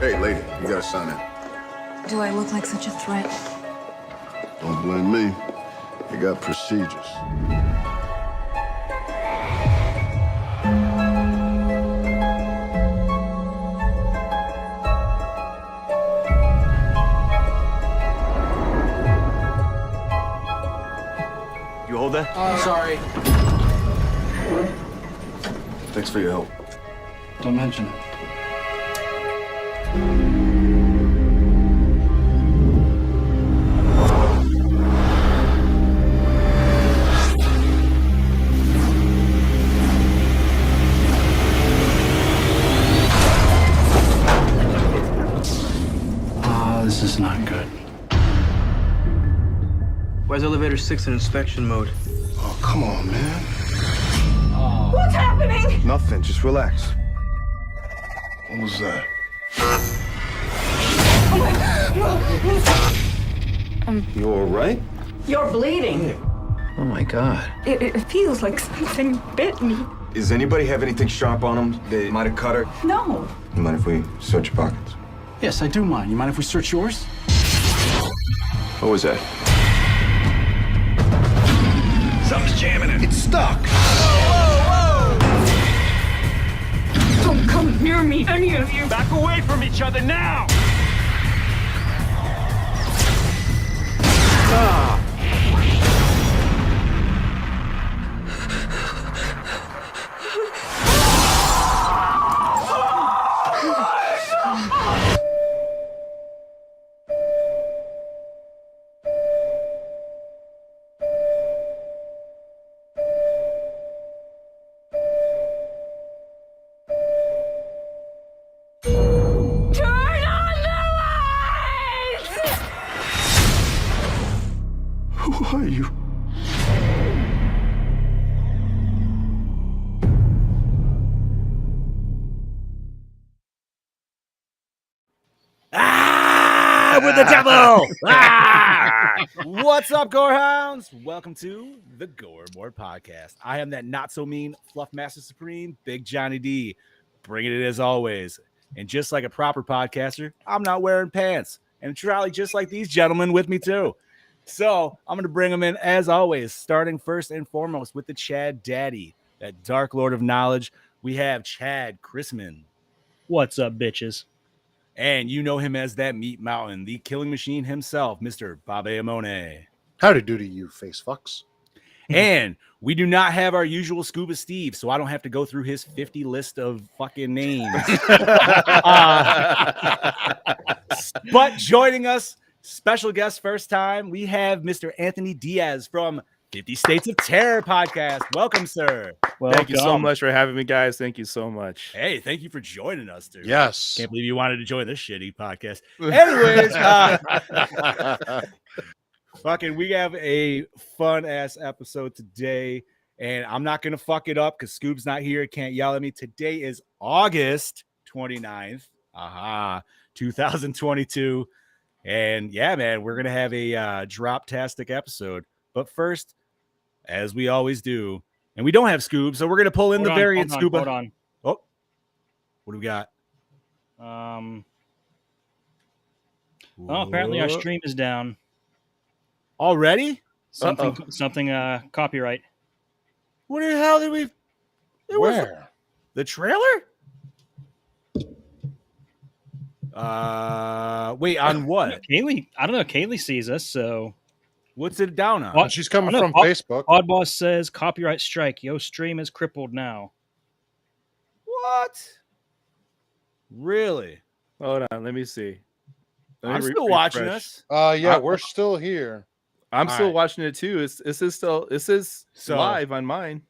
Hey, lady, you gotta sign in. Do I look like such a threat? Don't blame me. You got procedures. You hold that? Sorry. Thanks for your help. Don't mention it. This is not good. Why is elevator 6 in inspection mode? Oh, come on, man. What's happening? Nothing, just relax. What was that? You all right? You're bleeding. Oh my god. It feels like something bit me. Does anybody have anything sharp on them? They might have cut her. No. You mind if we search your pockets? Yes, I do mind. You mind if we search yours? What was that? Something's jamming it. It's stuck. Don't come near me, any of you. Back away from each other now! Turn on the lights! Who are you? With the devil! What's up, Gorehounds? Welcome to the Gore Podcast. I am that not so mean fluff master supreme, Big Johnny D, bringing it as always. And just like a proper podcaster, I'm not wearing pants, and probably just like these gentlemen with me too. So I'm going to bring them in as always, starting first and foremost with the Chad Daddy, that dark lord of knowledge. We have Chad Chrisman. What's up, bitches? And you know him as that meat mountain, the killing machine himself, Mr. Babe Amone. Howdy doody, you face fucks. And we do not have our usual Scuba Steve, so I don't have to go through his 50 list of fucking names. But joining us, special guest first time, we have Mr. Anthony Diaz from 50 States of Terror podcast. Welcome, sir. Welcome. Thank you so much for having me, guys. Thank you so much. Hey, thank you for joining us, dude. Yes. Can't believe you wanted to join this shitty podcast. Anyways, fucking, we have a fun ass episode today, and I'm not gonna fuck it up because Scoob's not here. Can't yell at me. Today is August 29th, 2022, and yeah, man, we're gonna have a drop-tastic episode. But first, as we always do, and we don't have Scoob, so we're gonna pull in the variant Scuba. Hold on. Oh, what do we got? Apparently our stream is down. Already? Something copyright. What the hell did we? Where? The trailer? Wait, on what? Kaylee, I don't know. Kaylee sees us, so What's it down on? What? She's coming I know, from Facebook. Oddboss says copyright strike. Yo stream is crippled now. What? Really? Hold on, let me see. Let me I'm still watching refresh. us. Yeah, I- we're still here. I'm All still right. watching it too. This is So- live on mine.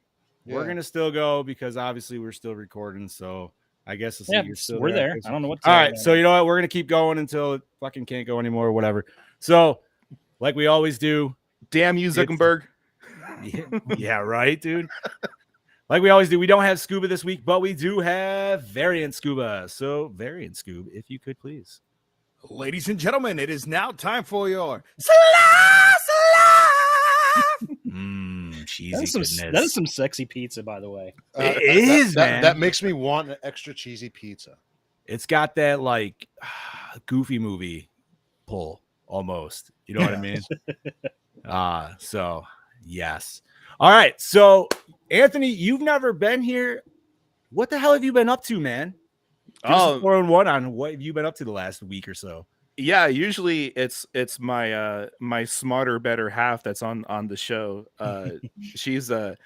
We're Yeah. gonna still go because obviously we're still recording. So I guess it's Yeah, you're still we're there. I don't know what. All right, so you know what? We're gonna keep going until it fucking can't go anymore or whatever. So, like we always do. Damn you, Zuckerberg. Yeah, right, dude. Like we always do, we don't have Scuba this week, but we do have Variant Scuba. So, Variant Scuba, if you could please. Ladies and gentlemen, it is now time for your Cheesy that is, some, goodness. that is some sexy pizza, by the way. It is, man. That makes me want an extra cheesy pizza. It's got that like goofy movie pull almost. You know what I mean? So yes. All right. So Anthony, you've never been here. What the hell have you been up to, man? Give us a 4-1 on what have you been up to the last week or so? Yeah, usually it's my my smarter, better half that's on the show. She's allowing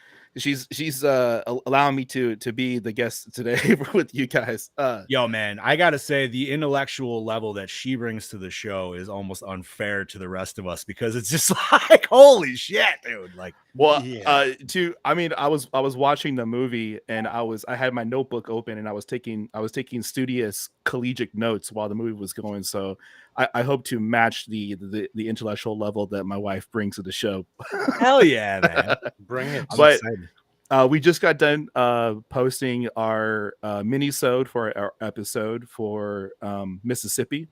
me to be the guest today with you guys. Yo, man, I gotta say the intellectual level that she brings to the show is almost unfair to the rest of us because it's just like, holy shit, dude. Like, well, Yeah. I mean, I was watching the movie and I had my notebook open and I was taking studious collegiate notes while the movie was going. So I hope to match the intellectual level that my wife brings to the show. hell yeah, man. Bring it. I'm But excited. we just got done posting our mini-sode for our episode for Mississippi.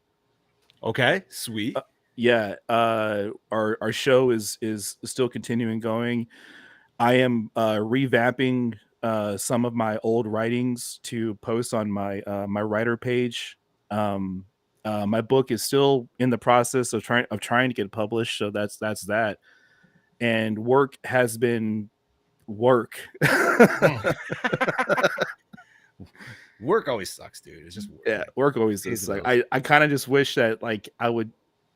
Okay, sweet. Yeah, our show is still continuing going. I am revamping some of my old writings to post on my my writer page. My book is still in the process of trying to get published, so that's that. And work has been work. Work always sucks, dude. It's just work. Yeah, work always is. Like I kind of just wish that like I would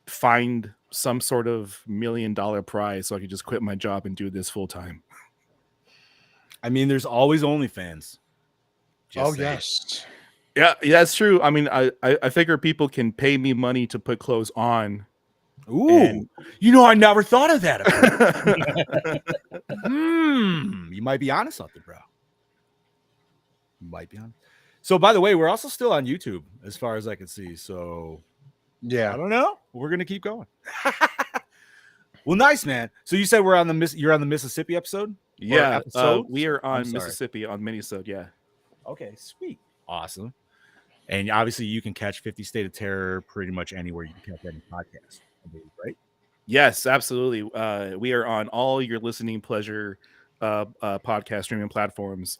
find some sort of $1 million prize so I could just quit my job and do this full time. I mean, there's always OnlyFans. Oh, saying. yes. Yeah, that's true. I mean, I figure people can pay me money to put clothes on. Ooh, And- you know, I never thought of that. You might be onto something, bro. You might be on. So, by the way, we're also still on YouTube, as far as I can see. So, I Yeah. don't know. We're gonna keep going. Well, nice, man. So you said you're on the Mississippi episode? Yeah, episode? we are I'm on sorry. Mississippi on Minisode. Yeah. Okay, sweet, awesome. And obviously, you can catch 50 State of Terror pretty much anywhere you can catch any podcast, I believe, right? Yes, absolutely. We are on all your listening pleasure podcast streaming platforms.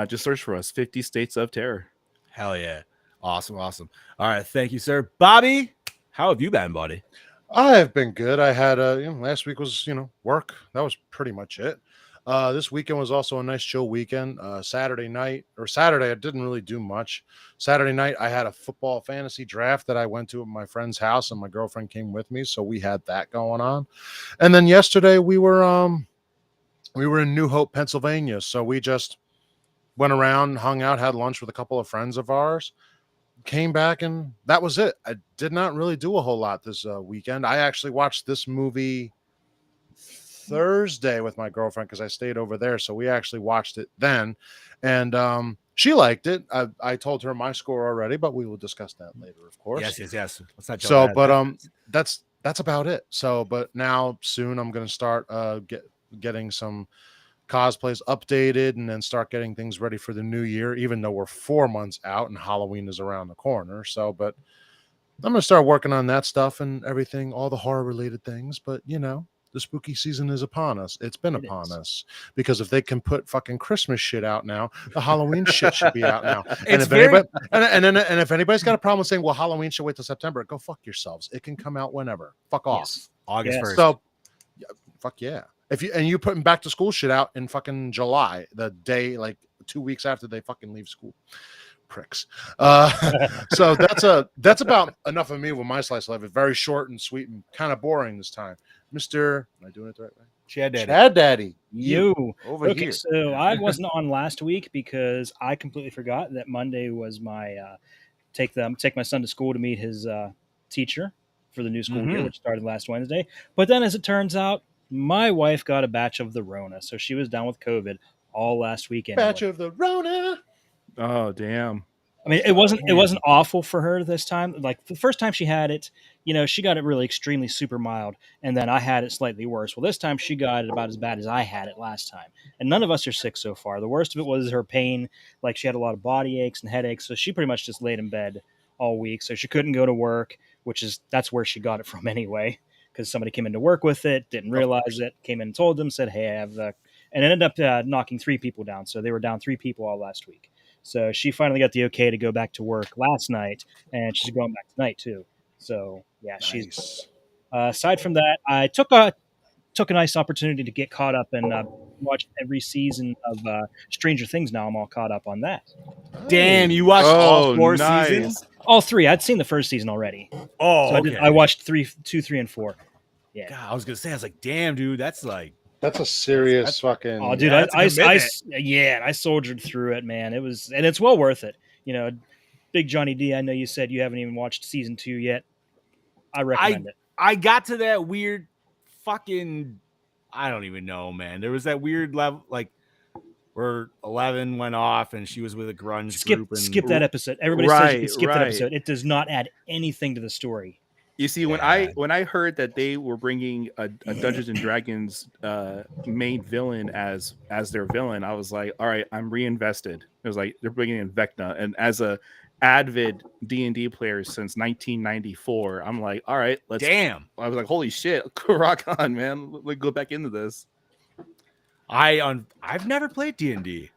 Just search for us, 50 States of Terror. Hell yeah, awesome. All right, thank you, sir. Bobby, how have you been, buddy? I have been good. I had last week was work. That was pretty much it. This weekend was also a nice chill weekend. Saturday I didn't really do much. Saturday night I had a football fantasy draft that I went to at my friend's house, and my girlfriend came with me, so we had that going on. And then yesterday we were in New Hope, Pennsylvania, so we just went around, hung out, had lunch with a couple of friends of ours, came back, and that was it. I did not really do a whole lot this weekend. I actually watched this movie Thursday with my girlfriend because I stayed over there, so we actually watched it then, and she liked it. I told her my score already, but we will discuss that later, of course. Yes. Let's not jump So, ahead. but that's about it. So, but now soon I'm going to start getting some cosplays updated and then start getting things ready for the new year, even though we're 4 months out and Halloween is around the corner. So, but I'm going to start working on that stuff and everything, all the horror related things. But the spooky season is upon us. It's been upon us because if they can put fucking Christmas shit out now, the Halloween shit should be out now. And if anybody's got a problem with saying, well, Halloween should wait till September, go fuck yourselves. It can come out whenever. Fuck off. Yes. August Yes. 1st. So, fuck yeah. If you putting back to school shit out in fucking July, the day like 2 weeks after they fucking leave school, pricks. So that's about enough of me with my slice of life. It's very short and sweet and kind of boring this time. Mr. Am I doing it the right way? Chad Daddy. Chad Daddy. You. over Okay, here. so I wasn't on last week because I completely forgot that Monday was my take my son to school to meet his teacher for the new school year, which started last Wednesday. But then, as it turns out, my wife got a batch of the Rona, so she was down with COVID all last weekend. Batch of the Rona. Oh damn. I mean, it wasn't awful for her this time. Like the first time she had it, she got it really extremely super mild, and then I had it slightly worse. Well, this time she got it about as bad as I had it last time, and none of us are sick so far. The worst of it was her pain. Like she had a lot of body aches and headaches, so she pretty much just laid in bed all week. So she couldn't go to work, that's where she got it from anyway, because somebody came into work with it, didn't realize it, came in and told them, said, "Hey, I have the," and it ended up knocking 3 people down. So they were down 3 people all last week. So she finally got the okay to go back to work last night, and she's going back tonight too. So yeah, Nice. she's. Aside from that, I took a nice opportunity to get caught up and watch every season of Stranger Things. Now I'm all caught up on that. Damn, you watched all 4 seasons? All 3. I'd seen the first season already. Oh, so okay. I watched 2, 3, and 4. Yeah. God, I was gonna say, I was like, damn, dude, that's a serious fucking. Oh, dude, I soldiered through it, man. It's well worth it. Big Johnny D. I know you said you haven't even watched season 2 yet. I recommend it. I got to that weird fucking. I don't even know, man. There was that weird level, like where 11 went off and she was with a grunge group. And skip that episode. Everybody says you can skip that episode. It does not add anything to the story. You see, when I heard that they were bringing a Dungeons and Dragons main villain as their villain, I was like, all right, I'm reinvested. It was like they're bringing in Vecna, and as a avid D&D player since 1994, I'm like, all right, let's. Damn. I was like, holy shit, rock on, man. Let's go back into this. I've never played D&D.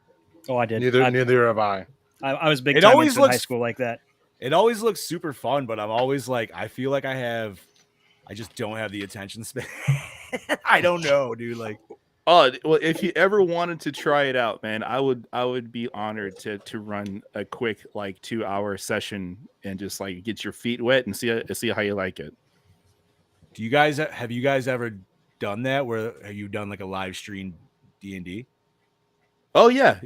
Oh, I did. Neither have I. I was big time into high school like that. It always looks super fun, but I'm always like, I feel like I just don't have the attention span. I don't know, dude. Like, oh, well, if you ever wanted to try it out, man, I would be honored to run a quick 2-hour session and just get your feet wet and see how you like it. Have you guys ever done that? Where have you done a live stream D&D? Oh yeah.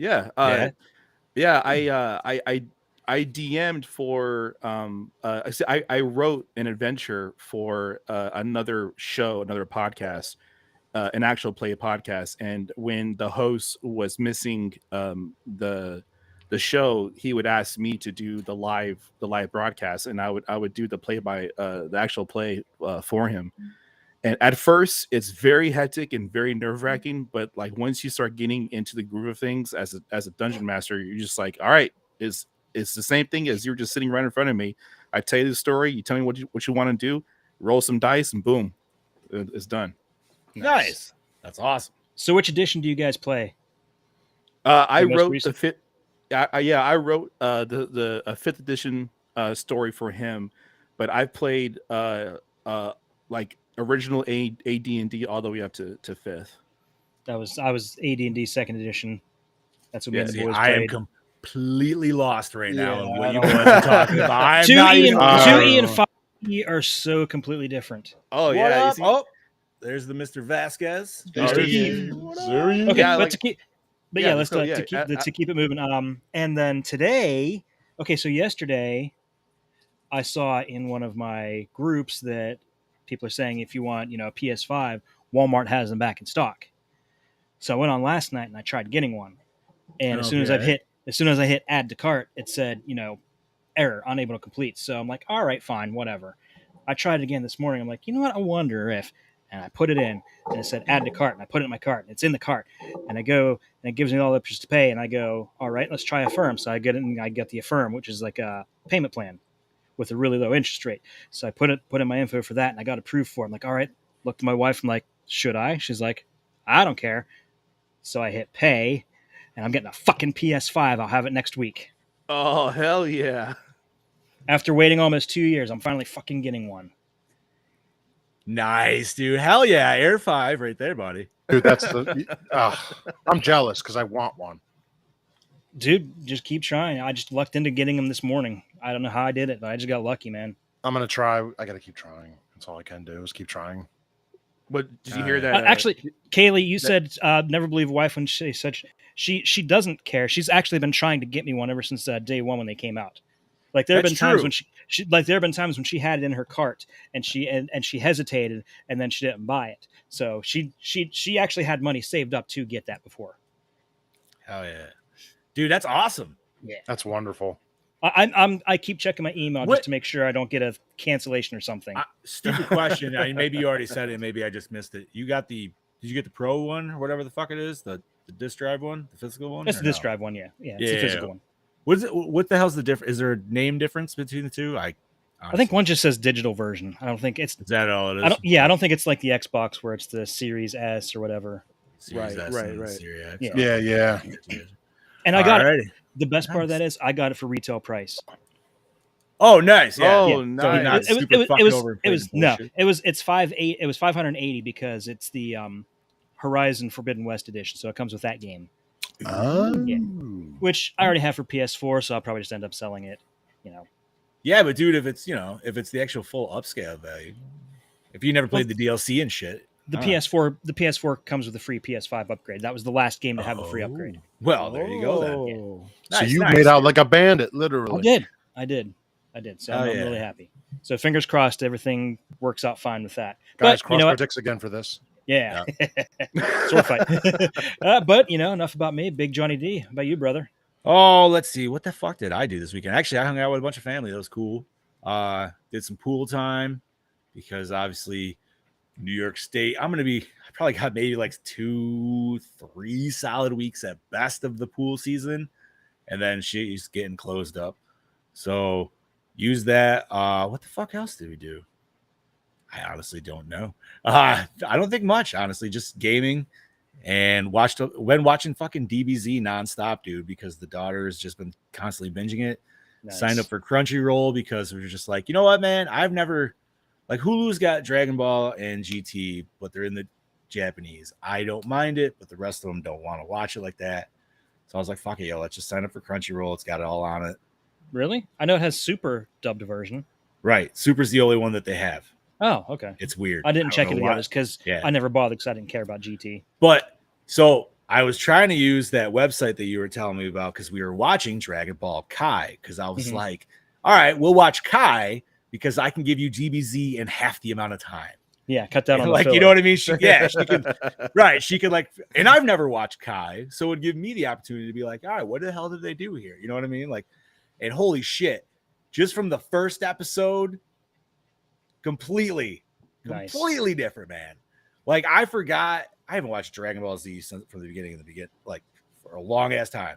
I DM'd for I wrote an adventure for another show, another podcast, an actual play podcast, and when the host was missing the show, he would ask me to do the live broadcast, and I would do the play by the actual play for him. And at first, it's very hectic and very nerve-wracking, but once you start getting into the groove of things as a dungeon master, you're just like, all right, it's the same thing as you're just sitting right in front of me. I tell you the story, you tell me what you want to do, roll some dice, and boom, it's done. Nice. That's awesome. So, which edition do you guys play? I wrote the fifth. I wrote the 5th edition story for him, but I played original AD&D all the way up to 5th. I was AD&D 2nd edition. That's what me and the boys I played. am completely lost right now in what you guys are talking about. 2E and 5E are so completely different. Oh yeah. Oh, there's the Mr. Vasquez. Okay, Yeah, let's keep it moving. And then today, so yesterday, I saw in one of my groups that people are saying if you want, a PS5, Walmart has them back in stock. So I went on last night and I tried getting one, and as soon as I hit add to cart, it said, error, unable to complete. So I'm like, all right, fine, whatever. I tried it again this morning. I'm like, you know what? I wonder if, and I put it in, and it said add to cart, and I put it in my cart, and it's in the cart, and I go, and it gives me all the options to pay, and I go, all right, let's try Affirm. So I get it, and I get the Affirm, which is like a payment plan with a really low interest rate. So I put in my info for that, and I got approved for it. I'm like, all right, looked at my wife, I'm like, should I? She's like, I don't care. So I hit pay, and I'm getting a fucking PS5. I'll have it next week. Oh, hell yeah. After waiting almost 2 years, I'm finally fucking getting one. Nice, dude. Hell yeah. Air 5 right there, buddy. Dude, that's I'm jealous because I want one. Dude, just keep trying. I just lucked into getting them this morning. I don't know how I did it, but I just got lucky, man. I'm going to try. I got to keep trying. That's all I can do is keep trying. What did you hear that? Actually, Kaylee, you said never believe a wife when she said she doesn't care. She's actually been trying to get me one ever since day one when they came out. Like there have been times when she like there have been times when she had it in her cart and she hesitated and then she didn't buy it. So she actually had money saved up to get that before. Hell yeah, dude, that's awesome. Yeah, That's wonderful. I keep checking my email just to make sure I don't get a cancellation or something. Stupid question. I mean, maybe you already said it. Maybe I just missed it. Did you get the pro one or whatever the fuck it is? The disc drive one, the physical one? It's the disc drive one. Yeah. It's the physical one. What is it? What the hell's the difference? Is there a name difference between the two? I think one just says digital version. I don't think it's. Is that all it is? I don't think it's like the Xbox where it's the Series S or whatever. Series S and Series X. Yeah. And I got it. The best part of that is I got it for retail price. Oh, nice. Yeah. Oh, nice. It was 580 because it's the Horizon Forbidden West edition, so it comes with that game. Oh. Yeah. Which I already have for PS4, so I'll probably just end up selling it. Yeah, but dude, if it's the actual full upscale value, if you never played the DLC and shit. The PS4 comes with a free PS5 upgrade. That was the last game to have the free upgrade. Well, there you go then. Yeah. So you made out like a bandit, literally. I did. So I'm really happy. So fingers crossed, everything works out fine with that. Guys, but, cross our dicks again for this. Yeah. Sword fight. But enough about me. Big Johnny D. How about you, brother? Oh, let's see. What the fuck did I do this weekend? Actually, I hung out with a bunch of family. That was cool. Did some pool time because obviously New York State. I probably got maybe like 2-3 solid weeks at best of the pool season. And then she's getting closed up. So use that. What the fuck else did we do? I honestly don't know. I don't think much, honestly, just gaming and watching fucking DBZ nonstop, dude, because the daughter has just been constantly binging it. Nice. Signed up for Crunchyroll because we're just like, you know what, man? I've never Hulu's got Dragon Ball and GT, but they're in the Japanese. I don't mind it, but the rest of them don't want to watch it like that. So I was like, fuck it, let's just sign up for Crunchyroll. It's got it all on it. Really? I know it has Super dubbed version. Right. Super's the only one that they have. Oh, okay. It's weird. I didn't check it the others because I never bothered because I didn't care about GT. But so I was trying to use that website that you were telling me about because we were watching Dragon Ball Kai because I was like, all right, we'll watch Kai because I can give you DBZ in half the amount of time. Yeah, cut that on like the you know what I mean? She could right. She could and I've never watched Kai, so it would give me the opportunity to be like, all right, what the hell did they do here? You know what I mean? Like, and holy shit, just from the first episode, completely different, man. Like I forgot, I haven't watched Dragon Ball Z since from the beginning like for a long ass time.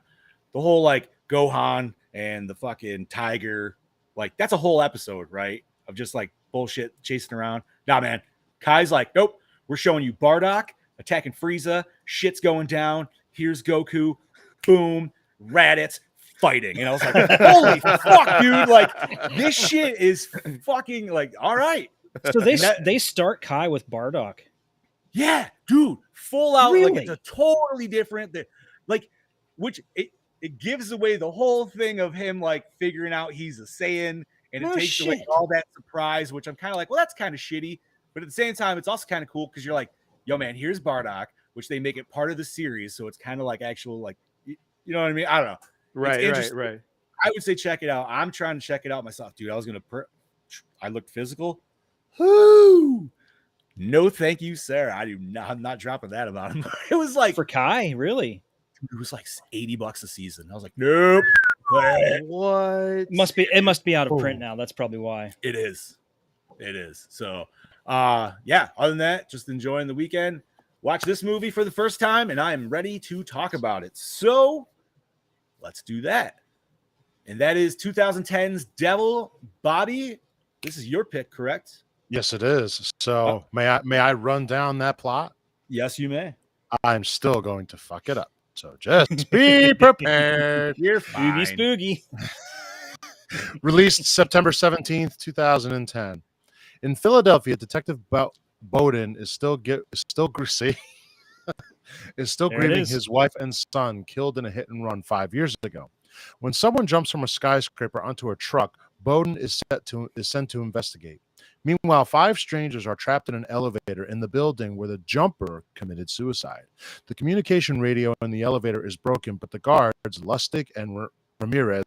The whole like Gohan and the fucking tiger, like that's a whole episode, right? Of just like bullshit chasing around. Nah, man. Kai's like, nope, we're showing you Bardock attacking Frieza. Shit's going down. Here's Goku. Boom. Raditz fighting. And I was like, holy fuck, dude. Like, this shit is fucking like, all right. So they start Kai with Bardock. Yeah, dude. Full out. Really? Like, it's a totally different, like, which it gives away the whole thing of him like figuring out he's a Saiyan. And it takes away all that surprise, which I'm kind of like, well, that's kind of shitty. But at the same time, it's also kind of cool because you're like, yo, man, here's Bardock, which they make it part of the series. So it's kind of like actual, like, you know what I mean? I don't know. Right. I would say check it out. I'm trying to check it out myself, dude. I was going to, I looked physical. Whoo! No, thank you, sir. I'm not dropping that about him. It was like. For Kai, really? It was like $80 a season. I was like, nope. What? It must be out of print now. That's probably why. It is. So yeah, other than that, just enjoying the weekend. Watch this movie for the first time, and I am ready to talk about it. So let's do that. And that is 2010's Devil Body. This is your pick, correct? Yes, it is. So may I run down that plot? Yes, you may. I'm still going to fuck it up. So just be prepared. You're fine. Spooky. Released September 17th, 2010. In Philadelphia, Detective Bowden is still grieving his wife and son killed in a hit and run 5 years ago. When someone jumps from a skyscraper onto a truck, Bowden is sent to investigate. Meanwhile, 5 strangers are trapped in an elevator in the building where the jumper committed suicide. The communication radio in the elevator is broken, but the guards, Lustig and Ramirez,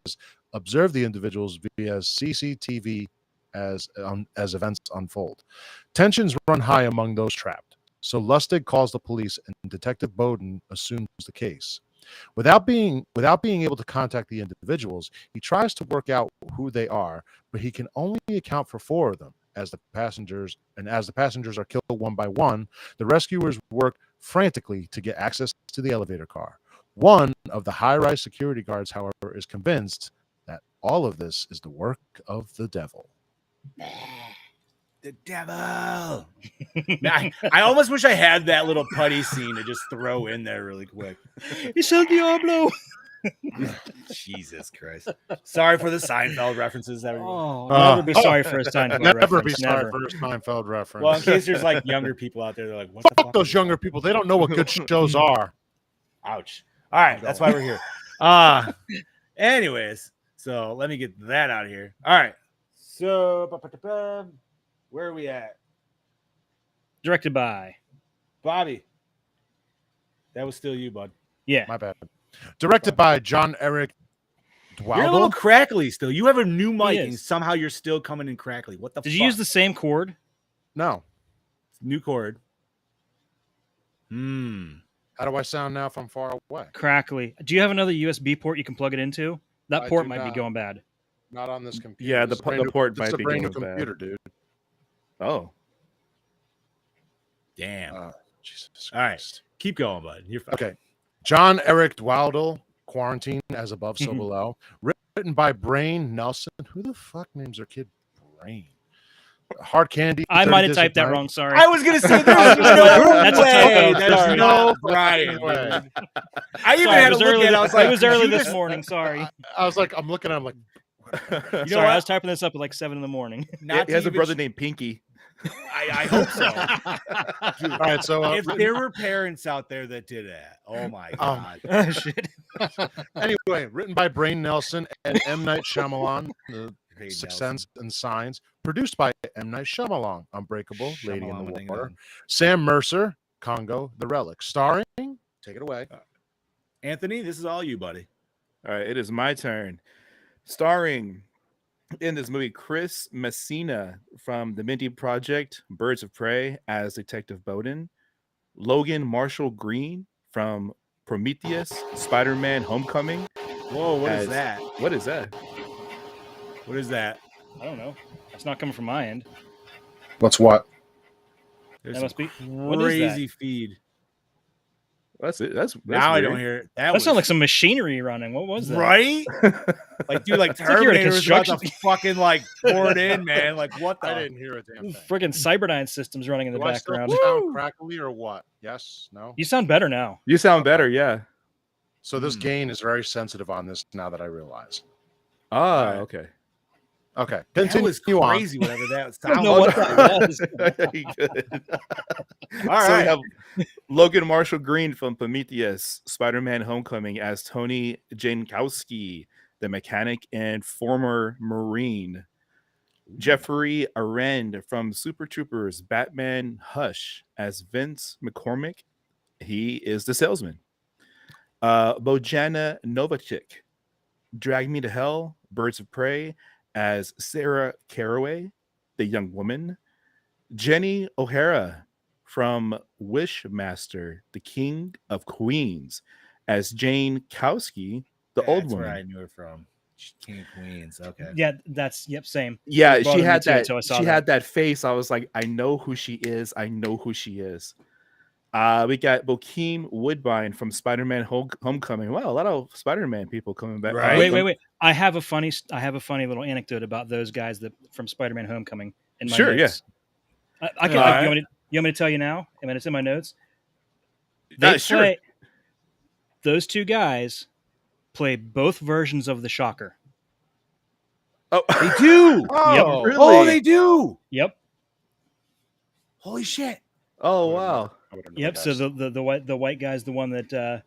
observe the individuals via CCTV as events unfold. Tensions run high among those trapped, so Lustig calls the police and Detective Bowden assumes the case. Without being able to contact the individuals, he tries to work out who they are, but he can only account for 4 of them. As the passengers are killed one by one, the rescuers work frantically to get access to the elevator car. One of the high-rise security guards, however, is convinced that all of this is the work of the devil. The devil. Man, I almost wish I had that little putty scene to just throw in there really quick. It's El Diablo. Jesus Christ. Sorry for the Seinfeld references, everyone. Never be sorry for a Seinfeld reference. Never be sorry for a Seinfeld reference. Well, in case there's like younger people out there, they're like, what the fuck? Those younger people, they don't know what good shows are. Ouch. All right, that's why we're here. Anyways, so let me get that out of here. All right. So, where are we at? Directed by Bobby. That was still you, bud. Yeah. My bad. Directed by John Eric You're a little crackly still. You have a new mic and somehow you're still coming in crackly. What the fuck? Did you use the same cord? No. New cord. How do I sound now if I'm far away? Crackly. Do you have another USB port you can plug it into? That I port do might be not. going bad. Not on this computer. Yeah, This the is a brand new- port this is might a be brand new going bad. computer, dude. Oh, Damn. Jesus All right. Christ. Keep going, bud. You're fine. Okay. John Eric Dwaldel, Quarantine as Above, So Below. Written by Brain Nelson. Who the fuck names their kid Brain? Hard Candy. I 30 might have Days typed of that Night. wrong. Sorry. I was gonna say there's That's a way. typo. There's Sorry. no Brian. way. I even Sorry, had it to was look early. at it. I was like, it was early you this just- morning. Sorry. I was like, I'm looking at him like, You know Sorry, I what? was typing this up at like 7 in the morning. Not he has to a brother even- named Pinky. I hope so. Dude, all right. So if there were parents out there that did that, oh my god. Oh, shit. anyway, written by Brain Nelson and M. Night Shyamalan, The Brain Sixth Nelson. Sense and Signs, produced by M. Night Shyamalan, Unbreakable, Lady in Shyamalan, the ding Water, dong. Sam Mercer, Congo, The Relic, starring, take it away. Anthony, this is all you, buddy. All right, it is my turn. Starring in this movie, Chris Messina from The Mindy Project, Birds of Prey as Detective Bowden, Logan Marshall Green from Prometheus, Spider-Man: Homecoming. Whoa, what is as- that? What is that? What is that? I don't know. That's not coming from my end. What's what? There's That some must be. What is that? crazy feed. That's it. That's Now I weird. don't hear it. That sounded like some machinery running. What was that? right. Like, dude, like It's like you're at a Terminator was about to construction- fucking like pour it in, man. Like, what I the? didn't hear a damn thing. Friggin' Cyberdyne systems running in the Do I still background. sound crackly or what? Yes? No? You sound better now. You sound better, yeah. So this gain is very sensitive on this now that I realize. Ah, right. okay. Okay. That Continue was on. crazy. Whatever that I don't sounds. know what that was. Good. All So we right. have Logan Marshall Green from Prometheus, Spider-Man: Homecoming as Tony Jankowski, the mechanic and former Marine. Jeffrey Arend from Super Troopers, Batman: Hush as Vince McCormick. He is the salesman. Bojana Novacek, Drag Me to Hell, Birds of Prey as Sarah Caraway, the young woman. Jenny O'Hara from Wishmaster, the King of Queens, as Jane Kowski, the old That's woman. where I knew her from. King of Queens. Okay. Yeah, same. Yeah, It she bothered me had too that. until I saw She that. had that face. I was like, I know who she is. I know who she is. We got Bokeem Woodbine from Spider-Man: Homecoming. Wow, a lot of Spider-Man people coming back. Right. Wait. I have a funny little anecdote about those guys that from Spider-Man: Homecoming in my Sure, notes. I can. All right. You want me to tell you now? I mean, it's in my notes. They Sure. play. Those two guys play both versions of the Shocker. Oh, They do. Oh, really? Oh, they do. Yep. Holy shit. Oh, wow. Yep. So the white guy's the one that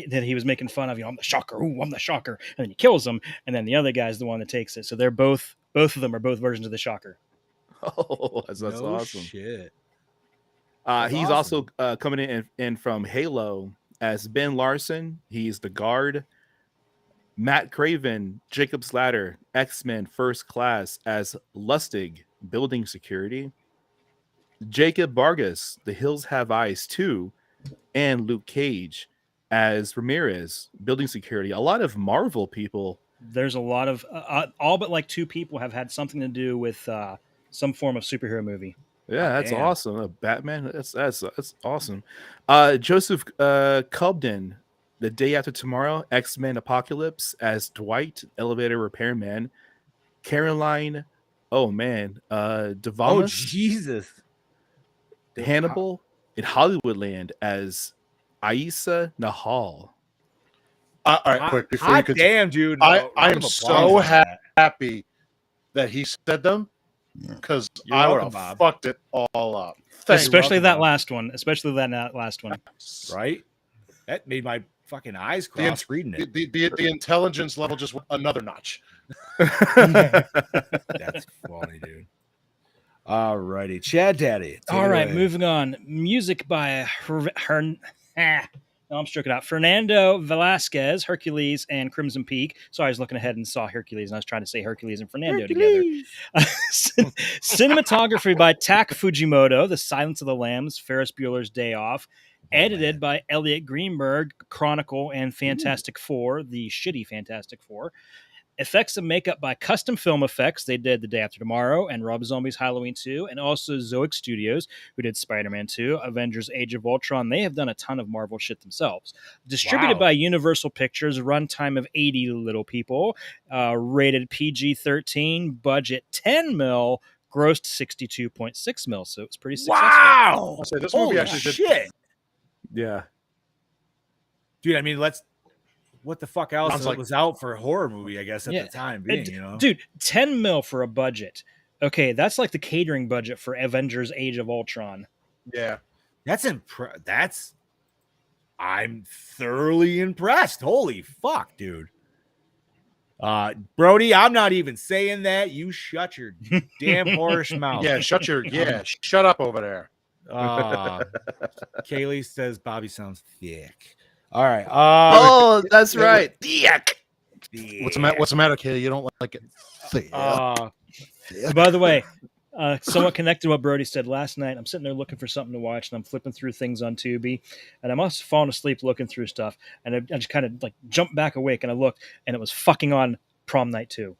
he was making fun of. I'm the Shocker. Ooh, I'm the Shocker. And then he kills him. And then the other guy's the one that takes it. So they're both Both of them are both versions of the Shocker. Oh, that's No awesome. shit. He's awesome. also coming in from Halo as Ben Larson. He's the guard. Matt Craven, Jacob's Ladder, X-Men First Class as Lustig, building security. Jacob Vargas, The Hills Have Eyes 2, and Luke Cage as Ramirez, building security. A lot of Marvel people. There's a lot of all but like 2 people have had something to do with some form of superhero movie. Yeah, that's damn. awesome. Batman, that's awesome. Joseph Cubden, The Day After Tomorrow, X-Men Apocalypse as Dwight, elevator repairman. Caroline, Devamas, Oh Jesus. Hannibal in Hollywoodland as Aisa Nahal. All right, quick before you Hot could. damn, dude. I Round am of so applause on that. happy that he said them because You're I would welcome, have Bob. fucked it all up. Thank Especially you. that last one. Right? That made my fucking eyes The, cross reading it. the intelligence level just went another notch. That's funny, dude. All righty. Chad Daddy. take All it right, away. moving on. Music by I'm stroking out. Fernando Velasquez, Hercules, and Crimson Peak. So I was looking ahead and saw Hercules, and I was trying to say Hercules and Fernando together. Cinematography by Tak Fujimoto, The Silence of the Lambs, Ferris Bueller's Day Off. Edited by Elliot Greenberg, Chronicle, and Fantastic Four, the shitty Fantastic Four. Effects and makeup by Custom Film Effects. They did The Day After Tomorrow and Rob Zombie's Halloween 2, and also Zoic Studios, who did Spider-Man 2, Avengers Age of Ultron. They have done a ton of Marvel shit themselves. Distributed by Universal Pictures, runtime of 80 little people, rated PG-13, budget 10 mil, grossed 62.6 mil, so it's pretty successful. Wow. I'll say this Holy movie actually did. shit. Yeah. Dude, I mean, what the fuck else Sounds like- was out for a horror movie, I guess, at the time being, you know? Dude, 10 mil for a budget. Okay, that's like the catering budget for Avengers Age of Ultron. Yeah. I'm thoroughly impressed. Holy fuck, dude. Brody, I'm not even saying that. You shut your damn horse mouth. Yeah, shut up over there. Kaylee says Bobby sounds thick. All right. Oh, that's right. Thick. What's the matter, kid? You don't like it? Thick. By the way, somewhat connected to what Brody said last night. I'm sitting there looking for something to watch, and I'm flipping through things on Tubi, and I must have fallen asleep looking through stuff, and I just kind of like jumped back awake, and I looked, and it was fucking on Prom Night 2.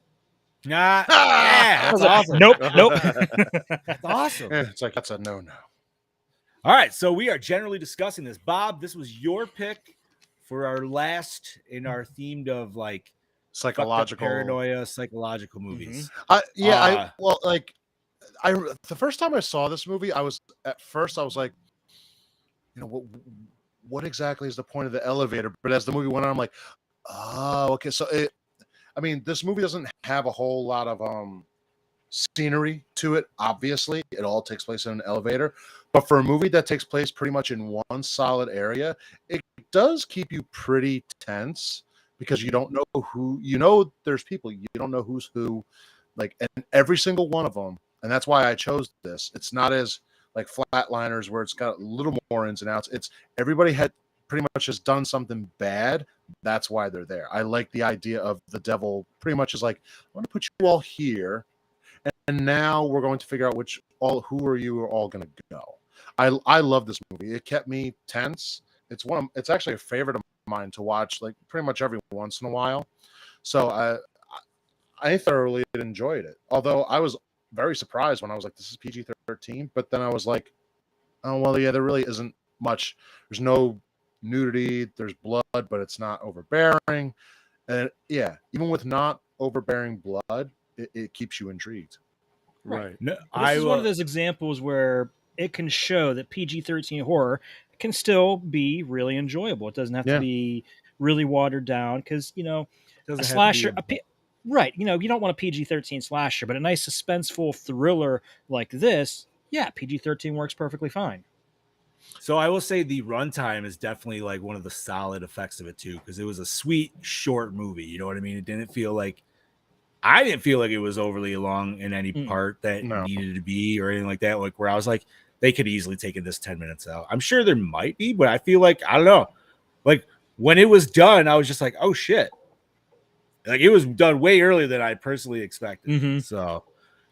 Yeah, that's awesome. Nope. That's awesome. It's like that's a no-no. All right, so we are generally discussing this. Bob, this was your pick for our last in our themed of like Psychological paranoia, psychological movies. The first time I saw this movie, I was like, you know, what exactly is the point of the elevator? But as the movie went on, I'm like, oh, okay. So this movie doesn't have a whole lot of scenery to it. Obviously, it all takes place in an elevator. But for a movie that takes place pretty much in one solid area, it does keep you pretty tense because you don't know there's people, you don't know who's who, like, and every single one of them. And that's why I chose this. It's not as like Flatliners where it's got a little more ins and outs. It's everybody had pretty much has done something bad. That's why they're there. I like the idea of the devil pretty much is like, I want to put you all here. And now we're going to figure out who are you are all going to go. I love this movie. It kept me tense. It's actually a favorite of mine to watch, like pretty much every once in a while. So I thoroughly enjoyed it. Although I was very surprised when I was like, this is PG-13. But then I was like, oh, well, yeah, there really isn't much. There's no nudity. There's blood, but it's not overbearing. And yeah, even with not overbearing blood, it keeps you intrigued. Right. No, This is one of those examples where it can show that PG-13 horror can still be really enjoyable. It doesn't have to be really watered down because, a slasher, right? You don't want a PG-13 slasher, but a nice suspenseful thriller like this, PG-13 works perfectly fine. So I will say the runtime is definitely like one of the solid effects of it too, because it was a sweet short movie. You know what I mean? It didn't feel like I didn't feel like it was overly long in any part that No. needed to be or anything like that. Like where I was like, they could easily take this 10 minutes out. I'm sure there might be, but I feel like, I don't know. Like when it was done, I was just like, oh shit. Like it was done way earlier than I personally expected. So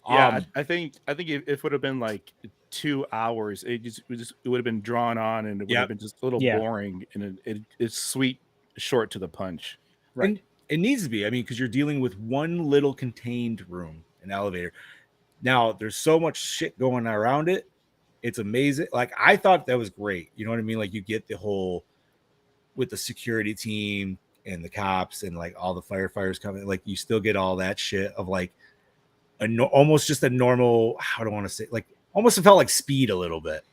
yeah, I think if it would have been like 2 hours, it would have been drawn on and it would have been just a little boring, and it's sweet, short to the punch. Right. And it needs to be. I mean, because you're dealing with one little contained room, an elevator. Now there's so much shit going around it. It's amazing. Like I thought that was great. You know what I mean? Like you get the whole with the security team and the cops and like all the firefighters coming. Like you still get all that shit of like almost just a normal. How do I want to say? Like almost it felt like Speed a little bit.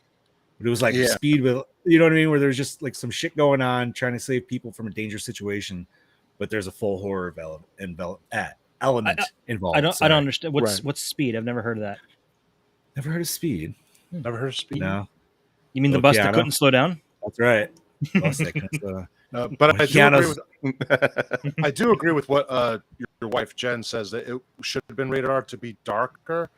But it was like Speed with, you know what I mean? Where there's just like some shit going on, trying to save people from a dangerous situation, but there's a full horror element involved. I don't understand. What's Speed? I've never heard of that. Never heard of Speed. Never heard of Speed. No. You mean the bus that couldn't slow down? That's right. Bus that couldn't slow down. But I do agree with what your wife Jen says, that it should have been rated R to be darker.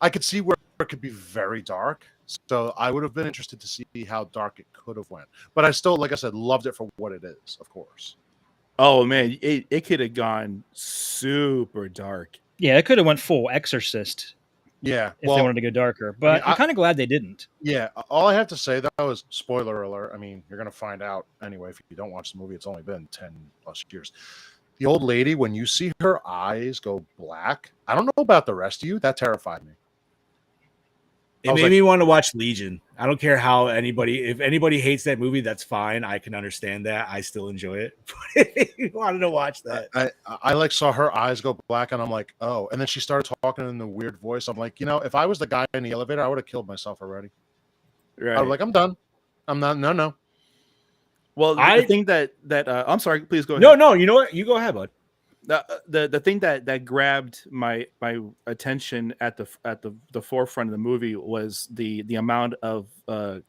I could see where it could be very dark, so I would have been interested to see how dark it could have went. But I still, like I said, loved it for what it is, of course. Oh man, it could have gone super dark. Yeah, it could have went full Exorcist. Yeah, if they wanted to go darker, but I'm kind of glad they didn't. Yeah, all I have to say that was spoiler alert. I mean, you're gonna find out anyway if you don't watch the movie. It's only been 10+ years. The old lady, when you see her eyes go black, I don't know about the rest of you, that terrified me. It made me want to watch Legion. I don't care how if anybody hates that movie, that's fine. I can understand that. I still enjoy it. But if you wanted to watch that. I like saw her eyes go black and I'm like, oh, and then she started talking in the weird voice. I'm like, if I was the guy in the elevator, I would have killed myself already. Right. I was like, I'm done. I'm not. No. Well, I think that I'm sorry, please go ahead. No, you know what? You go ahead, bud. The thing that grabbed my attention at the forefront of the movie was the amount of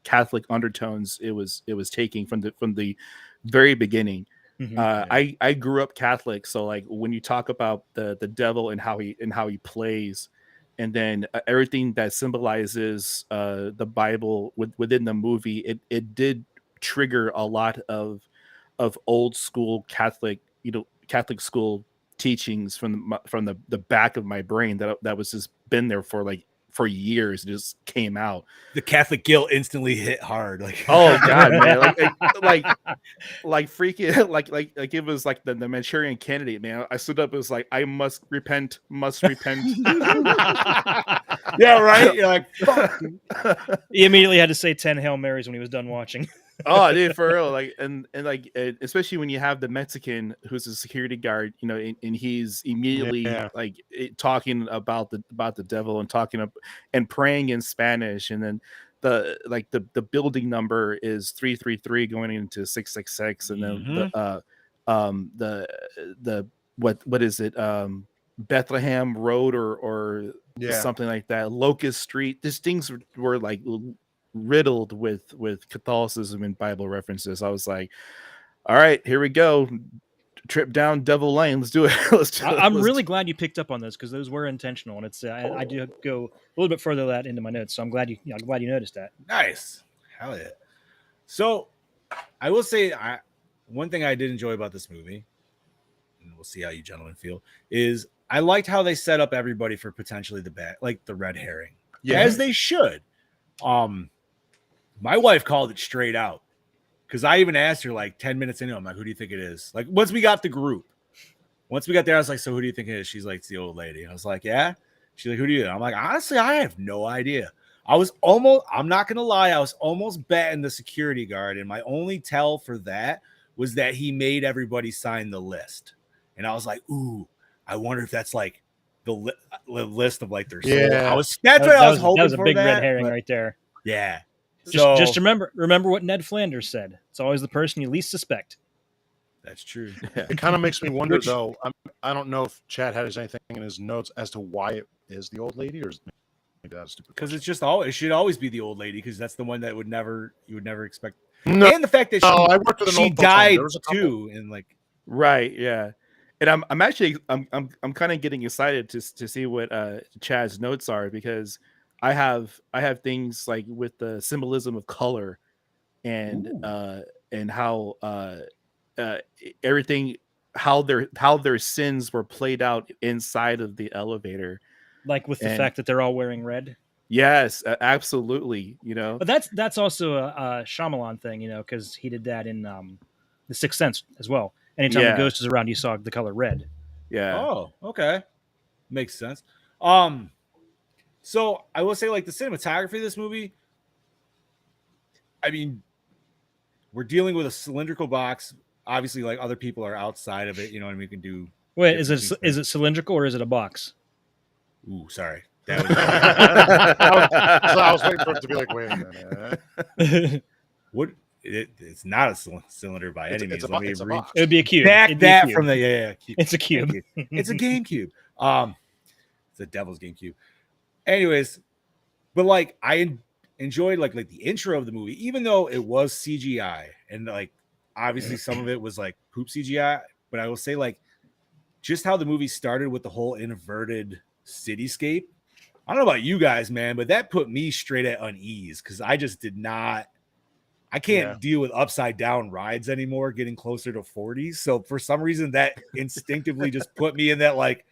Catholic undertones it was taking from the very beginning. I grew up Catholic, so like when you talk about the devil and how he plays, and then everything that symbolizes the Bible within the movie, it did trigger a lot of old school Catholic school teachings from the back of my brain that was just been there for years. It just came out. The Catholic guilt instantly hit hard. Like, oh god, man, like freaking like it was like the Manchurian Candidate, man. I stood up. It was like, I must repent. Yeah, right. You're like, he immediately had to say 10 Hail Marys when he was done watching. Oh, dude, for real. Like, and like, especially when you have the Mexican who's a security guard, and he's immediately talking about the devil and talking and praying in Spanish, and then the building number is 333 going into 666, and then the what is it, Bethlehem Road or something like that, Locust Street. These things were like riddled with Catholicism and Bible references. I was like, all right, here we go, trip down Devil Lane, let's do it. I'm really glad you picked up on those, because those were intentional, and it's I do go a little bit further that into my notes, so I'm glad you noticed that. Nice. Hell yeah. So I will say, one thing I did enjoy about this movie, and we'll see how you gentlemen feel, is I liked how they set up everybody for potentially the red herring, as they should. My wife called it straight out, because I even asked her like 10 minutes into it, I'm like, who do you think it is? Like, once we got there, I was like, so who do you think it is? She's like, it's the old lady. I was like, yeah. She's like, who do you know? I'm like, honestly, I have no idea. I'm not going to lie, I was almost betting the security guard, and my only tell for that was that he made everybody sign the list. And I was like, ooh, I wonder if that's like the list of like their soul. Yeah. I was hoping for. That was a big red herring right there. Yeah. Just remember what Ned Flanders said. It's always the person you least suspect. That's true. It kind of makes me wonder, though. I don't know if Chad has anything in his notes as to why it is the old lady, or is maybe that's stupid. Because it's just it should always be the old lady, because that's the one that you would never expect. No, and the fact that she died too, and like, right, yeah. And I'm actually I'm kind of getting excited to see what Chad's notes are, because I have things like with the symbolism of color and how everything, how their sins were played out inside of the elevator, like with the and fact that they're all wearing red. yes, absolutely, you know. But that's also a Shyamalan thing, you know, because he did that in The Sixth Sense as well. Anytime Yeah. the ghost is around, you saw the color red. Yeah. Oh, okay. Makes sense. So I will say, like, the cinematography of this movie, I mean, we're dealing with a cylindrical box. Obviously, like, other people are outside of it, you know what I mean? We can do. Wait, is it cylindrical or is it a box? Ooh, sorry. That was I was waiting for it to be like, wait a minute. what? It's not a cylinder by any means. Let me it's a read. box. It would be a cube. Back It'd be a that cube. from the cube. It's a cube. It's a GameCube. It's a Devil's GameCube. Anyways, but like I enjoyed like the intro of the movie, even though it was CGI and like obviously some of it was like poop CGI. But I will say, like, just how the movie started with the whole inverted cityscape. I don't know about you guys, man, but that put me straight at unease because I just did not. I can't deal with upside down rides anymore, getting closer to 40. So for some reason, that instinctively just put me in that, like,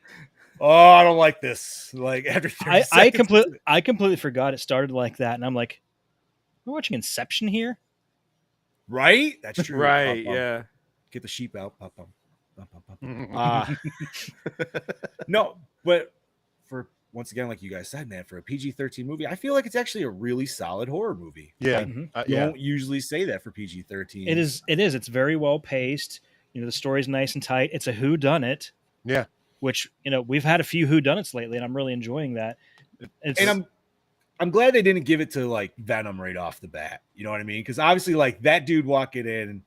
oh, I don't like this. Like, after 30 I completely forgot it started like that, and I'm like, we're watching Inception here, right? That's true. Right? Yeah. Get the sheep out. No, but for once again, like you guys said, man, for a PG-13 movie, I feel like it's actually a really solid horror movie. Yeah. Like, you don't usually say that for PG-13. It is. It's very well paced. You know, the story's nice and tight. It's a whodunit. Yeah. Which, you know, we've had a few whodunits lately, and I'm really enjoying that. And I'm glad they didn't give it to like Venom right off the bat. You know what I mean? Because obviously, like, that dude walking in,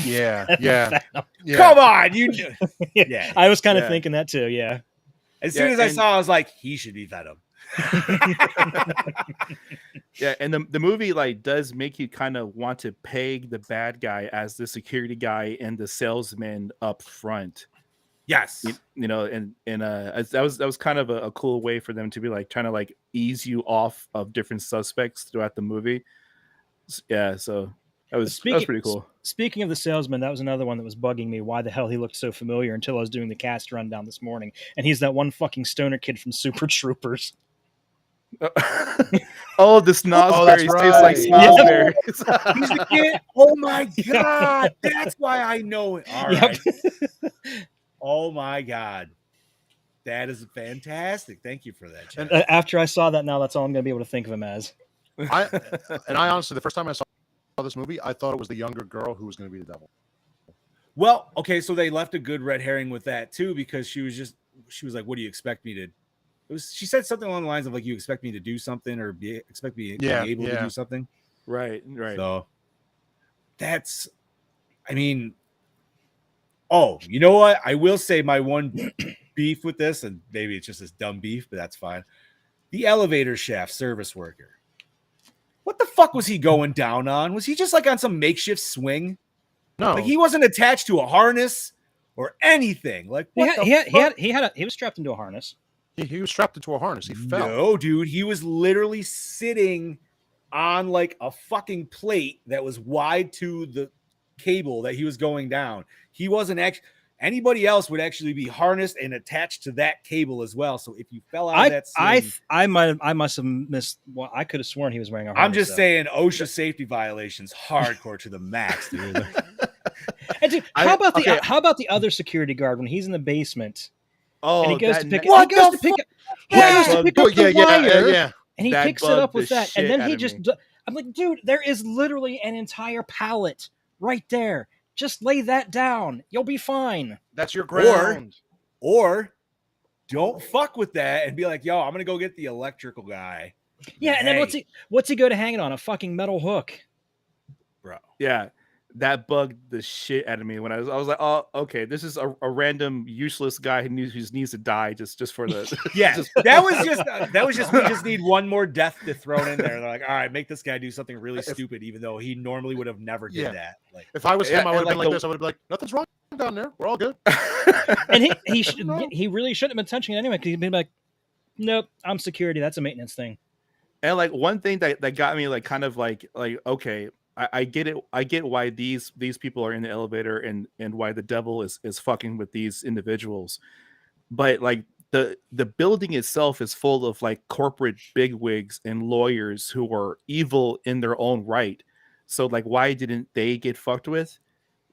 yeah. Come on, yeah. I was kind of thinking that too. Yeah. As soon as I saw, I was like, he should be Venom. Yeah, and the movie like does make you kind of want to peg the bad guy as the security guy and the salesman up front. Yes, you know, and that was kind of a cool way for them to be like trying to like ease you off of different suspects throughout the movie. Yeah, so that was pretty cool. Speaking of the salesman, that was another one that was bugging me. Why the hell he looked so familiar until I was doing the cast rundown this morning, and he's that one fucking stoner kid from Super Troopers. Oh, the snozberries taste like snozberries. He's the kid. Oh my god, that's why I know it. All right. Oh my god, that is fantastic. Thank you for that, Chad. After I saw that, now that's all I'm going to be able to think of him as. I honestly, the first time I saw this movie, I thought it was the younger girl who was going to be the devil. Well, okay, so they left a good red herring with that too, because she was like, "What do you expect me to?" She said something along the lines of like, "You expect me to do something, or expect me to be able to do something." Right. So that's, I mean, oh, you know what? I will say my one beef with this, and maybe it's just this dumb beef, but that's fine. The elevator shaft service worker. What the fuck was he going down on? Was he just like on some makeshift swing? No, like he wasn't attached to a harness or anything. Like what he was strapped into a harness. He was strapped into a harness. He fell. No, dude, he was literally sitting on like a fucking plate that was wide to the cable that he was going down. He wasn't actually. Anybody else would actually be harnessed and attached to that cable as well. So if you fell out of that swing, I must have missed. Well, I could have sworn he was wearing a harness. I'm just saying, OSHA safety violations hardcore to the max, dude. And dude, how about the other security guard when he's in the basement? Oh, and he goes to pick yeah, up the wire, and he picks it up with that, and then he just. I'm like, dude, there is literally an entire pallet right there. Just lay that down. You'll be fine. That's your ground. Or don't fuck with that and be like, yo, I'm going to go get the electrical guy. Yeah, and then what's he go to hang it on? A fucking metal hook. Bro. Yeah, that bugged the shit out of me when I was like, oh, okay, this is a random useless guy who needs to die just for the yeah. that was just we just need one more death to throw in there. They're like, all right, make this guy do something really stupid, even though he normally would have never did that. Like, if I was him, I would have been like this. I would have been like, nothing's wrong I'm down there. We're all good. And he really shouldn't have been touching it anyway, because he'd been like, nope, I'm security. That's a maintenance thing. And like one thing that got me like kind of like okay, I get it. I get why these people are in the elevator and why the devil is fucking with these individuals. But like the building itself is full of like corporate bigwigs and lawyers who are evil in their own right. So like, why didn't they get fucked with?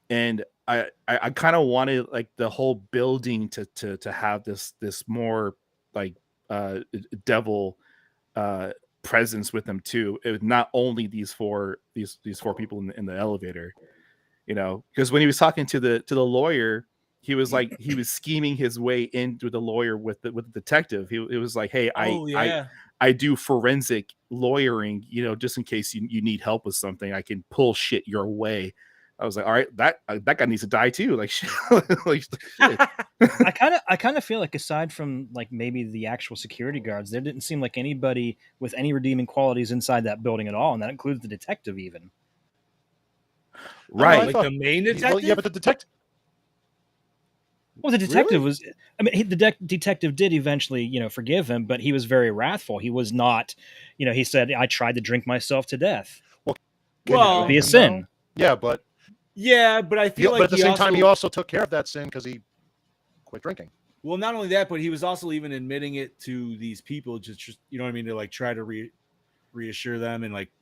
And I kind of wanted like the whole building to have this more like devil presence with them too. It was not only these four people in the elevator, you know, because when he was talking to the lawyer, he was like he was scheming his way into the lawyer with the detective. It was like, hey, I do forensic lawyering, you know, just in case you need help with something, I can pull shit your way. I was like, all right, that guy needs to die too. Like, shit. Like shit. I kind of feel like aside from like maybe the actual security guards, there didn't seem like anybody with any redeeming qualities inside that building at all, and that includes the detective even. Right, like the main detective. Well, yeah, but the detective. Well, the detective was. I mean, the detective did eventually, you know, forgive him, but he was very wrathful. He was not, you know. He said, "I tried to drink myself to death." Well, it would be a sin. Yeah, but I feel like but at the same time, he also took care of that sin because he quit drinking. Well, not only that, but he was also even admitting it to these people, just you know what I mean, to like try to reassure them and like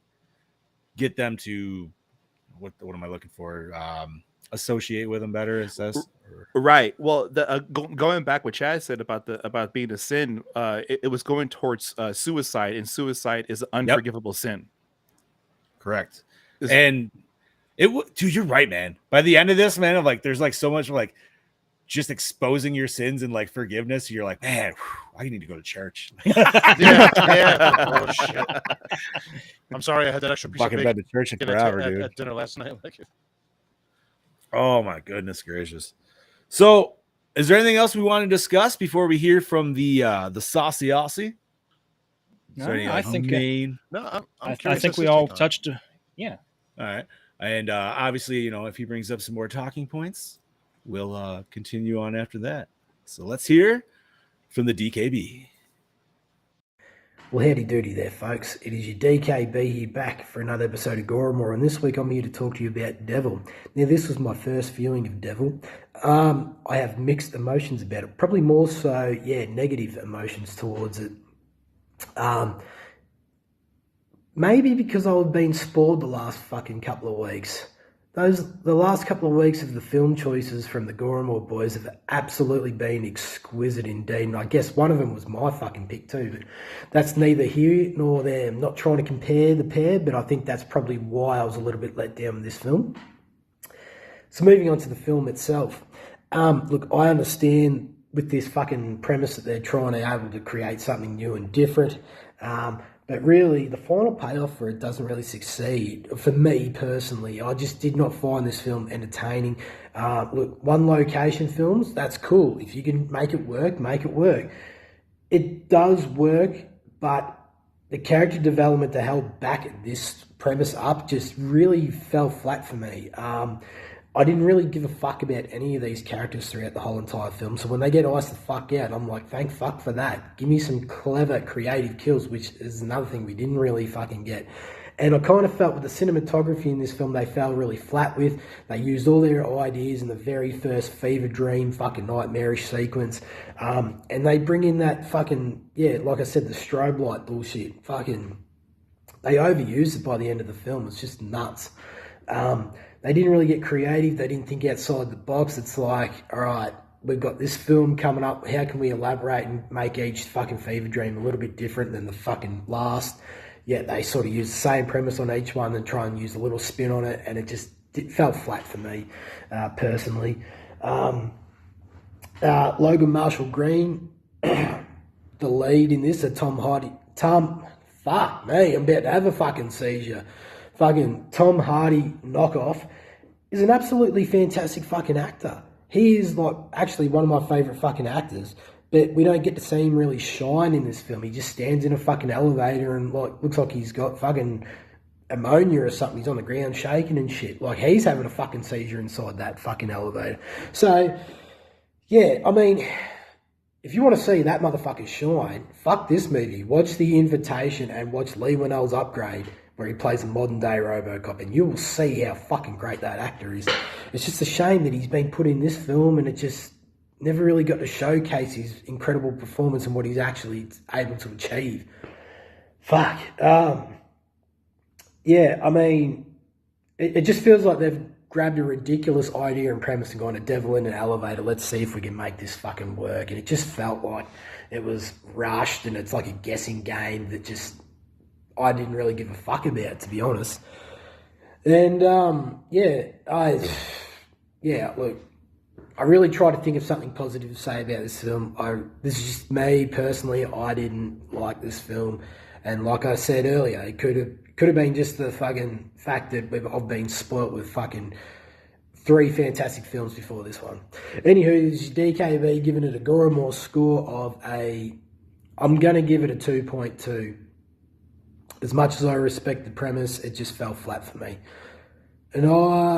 get them to what am I looking for? Associate with him better. It says right. Well, the going back what Chad said about being a sin, it was going towards suicide, and suicide is an unforgivable sin. Correct. And dude, you're right, man. By the end of this, man, like there's like so much like just exposing your sins and like forgiveness. You're like, man, I need to go to church. yeah. Oh shit. I'm sorry, I had that extra piece fucking of been to church forever, dude. At dinner last night. Oh my goodness gracious. So, is there anything else we want to discuss before we hear from the saucy Aussie? No, I think I'm I think we all touched. Yeah. All right. And obviously, you know, if he brings up some more talking points, we'll continue on after that. So let's hear from the DKB. Well, howdy doody there, folks. It is your DKB here back for another episode of Gore, and this week I'm here to talk to you about Devil. Now, this was my first viewing of Devil. I have mixed emotions about it, probably more so, negative emotions towards it. Maybe because I've been spoiled the last fucking couple of weeks. The last couple of weeks of the film choices from the Goremore boys have absolutely been exquisite indeed. And I guess one of them was my fucking pick too, but that's neither here nor there. I'm not trying to compare the pair, but I think that's probably why I was a little bit let down with this film. So moving on to the film itself. Look, I understand with this fucking premise that they're trying to able to create something new and different. But really, the final payoff for it doesn't really succeed. For me, personally, I just did not find this film entertaining. Look, one location films, that's cool. If you can make it work, make it work. It does work, but the character development to help back this premise up just really fell flat for me. I didn't really give a fuck about any of these characters throughout the whole entire film. So when they get iced the fuck out, I'm like, thank fuck for that. Give me some clever, creative kills, which is another thing we didn't really fucking get. And I kind of felt with the cinematography in this film, they fell really flat with. They used all their ideas in the very first fever dream, fucking nightmarish sequence. And they bring in that fucking, like I said, the strobe light bullshit. Fucking, they overused it by the end of the film. It's just nuts. They didn't really get creative. They didn't think outside the box. It's like, all right, we've got this film coming up. How can we elaborate and make each fucking fever dream a little bit different than the fucking last? Yeah, they sort of use the same premise on each one and try and use a little spin on it, and it fell flat for me, personally. Logan Marshall Green, the lead in this, Tom Hardy. Fuck me, I'm about to have a fucking seizure. Fucking Tom Hardy knockoff is an absolutely fantastic fucking actor. He is like actually one of my favourite fucking actors, but we don't get to see him really shine in this film. He just stands in a fucking elevator and like looks like he's got fucking ammonia or something. He's on the ground shaking and shit. Like, he's having a fucking seizure inside that fucking elevator. So, yeah, I mean, if you want to see that motherfucker shine, fuck this movie. Watch The Invitation and watch Lee Winnell's Upgrade, where he plays a modern-day RoboCop, and you will see how fucking great that actor is. It's just a shame that he's been put in this film and it just never really got to showcase his incredible performance and what he's actually able to achieve. Fuck. Yeah, I mean, it just feels like they've grabbed a ridiculous idea and premise and gone, a devil in an elevator, let's see if we can make this fucking work. And it just felt like it was rushed, and it's like a guessing game that just I didn't really give a fuck about, to be honest. And look, I really try to think of something positive to say about this film. This is just me personally. I didn't like this film, and like I said earlier, it could have been just the fucking fact that I've been spoilt with fucking 3 fantastic films before this one. Anywho, this is DKB giving it a Gore score of I'm going to give it a 2.2. As much as I respect the premise, it just fell flat for me. And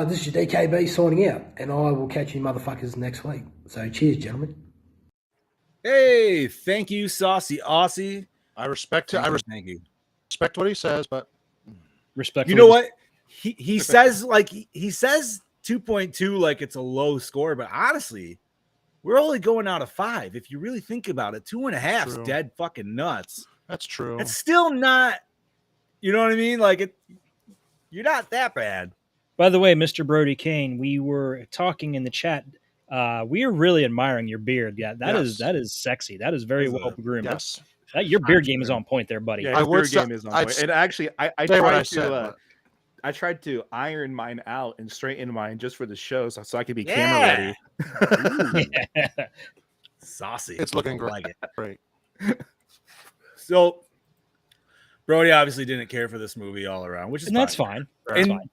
this is your DKB signing out, and I will catch you motherfuckers next week. So cheers, gentlemen. Hey, thank you, Saucy Aussie. I respect it. Thank you. Respect what he says, but respect. You know what? He says he says 2.2 like it's a low score, but honestly, we're only going out of 5. If you really think about it, 2.5 is dead fucking nuts. That's true. It's still not. You know what I mean? Like you're not that bad. By the way, Mr. Brody Kane, we were talking in the chat. We are really admiring your beard. Yeah, that is sexy. That is very well groomed. Yes. Your beard game is on point there, buddy. Yeah, his beard game is on point. And actually, I tried to iron mine out and straighten mine just for the show, so I could be camera ready. Saucy. It's looking great. Like it. Great. So, Brody obviously didn't care for this movie all around, which is that's fine. That's fine.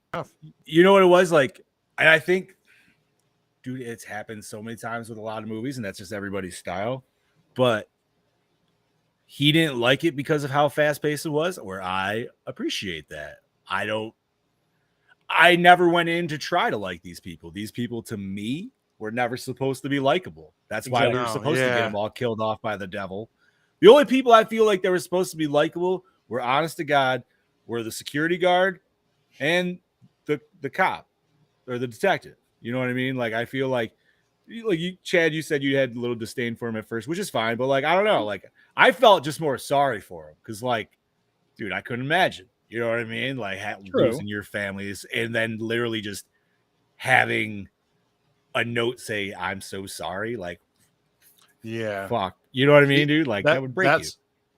You know what it was like? And I think, dude, it's happened so many times with a lot of movies, and that's just everybody's style. But he didn't like it because of how fast-paced it was, where I appreciate that. I never went in to try to like these people. These people, to me, were never supposed to be likable. That's why we were supposed to get them all killed off by the devil. The only people I feel like they were supposed to be likable were, honest to God, were the security guard and the cop or the detective. You know what I mean? Like, I feel like you, Chad, you said you had a little disdain for him at first, which is fine. But, like, I don't know. Like, I felt just more sorry for him because, like, dude, I couldn't imagine. You know what I mean? Like, losing your families and then literally just having a note say, "I'm so sorry." Like, yeah, fuck. You know what I mean, dude? Like, that would break you.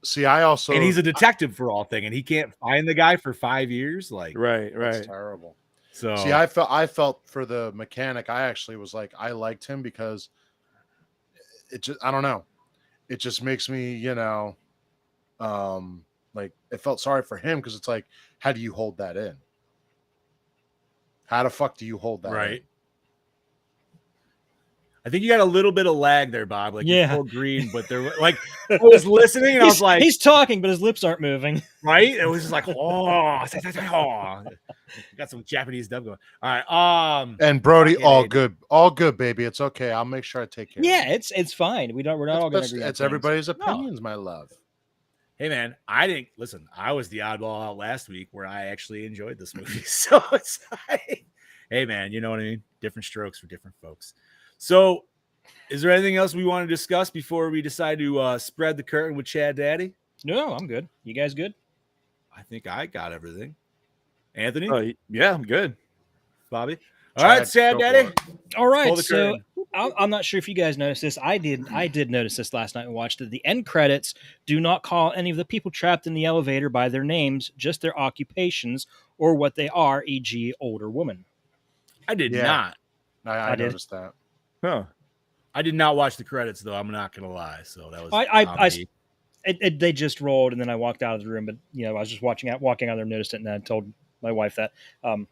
See, I also, and he's a detective for all thing, and he can't find the guy for 5 years. Like, right. It's terrible. So, see, I felt for the mechanic. I actually was like, I liked him because it just, I don't know, it just makes me, like, it felt sorry for him because it's like, how do you hold that in? How the fuck do you hold that in? I think you got a little bit of lag there, Bob. Like, you're full green, but they're like, I was listening and I was like, he's talking, but his lips aren't moving. Right? It was just like, got some Japanese dub going. All right. And Brody, all good, baby. It's okay. I'll make sure I take care. Yeah, it's fine. We're not all going to agree. It's everybody's opinions, my love. Hey, man, I was the oddball out last week where I actually enjoyed this movie. So it's like, hey, man, you know what I mean? Different strokes for different folks. So is there anything else we want to discuss before we decide to spread the curtain with Chad Daddy? No, I'm good. You guys good? I think I got everything. Anthony? Yeah, I'm good. Bobby? All right, Chad Daddy. All right, so I'm not sure if you guys noticed this. I did notice this last night and watched it. The end credits do not call any of the people trapped in the elevator by their names, just their occupations or what they are, e.g. older woman. I did not. I noticed that. Huh. I did not watch the credits, though. I'm not going to lie. So that was they just rolled, and then I walked out of the room. But, I was just walking out there and noticed it, and I told my wife that. The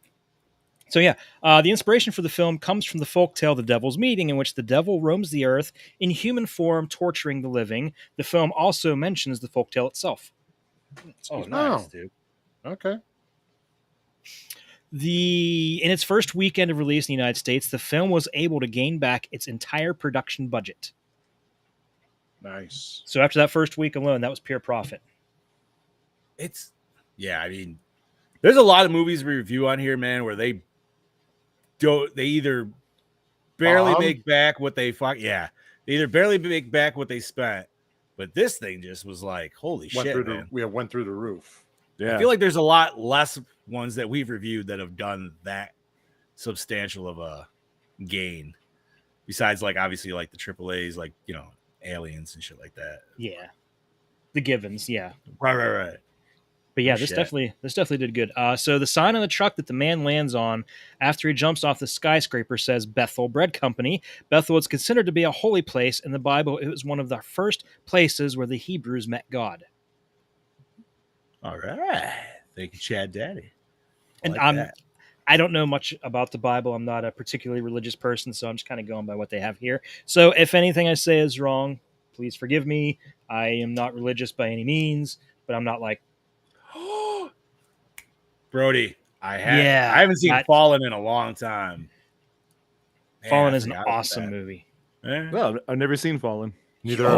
inspiration for the film comes from the folktale The Devil's Meeting, in which the devil roams the earth in human form, torturing the living. The film also mentions the folktale itself. Nice, dude. Okay. In its first weekend of release in the United States, the film was able to gain back its entire production budget. Nice. So after that first week alone, that was pure profit. I mean, there's a lot of movies we review on here, man, where they either barely make back what they they either barely make back what they spent, but this thing just was like, holy shit, man. We went through the roof. Yeah. I feel like there's a lot less ones that we've reviewed that have done that substantial of a gain, besides like obviously like the AAAs, like, you know, Aliens and shit like that. Yeah, the Givens, yeah, right. But yeah, this definitely did good. So the sign on the truck that the man lands on after he jumps off the skyscraper says Bethel Bread Company. Bethel is considered to be a holy place in the Bible. It was one of the first places where the Hebrews met God. All right, thank you, Chad Daddy. I don't know much about the Bible. I'm not a particularly religious person, so I'm just kind of going by what they have here. So if anything I say is wrong, please forgive me. I am not religious by any means, but I'm not like, Brody, I haven't seen Fallen in a long time. Man, Fallen is an awesome movie. Well, I've never seen Fallen. Neither. I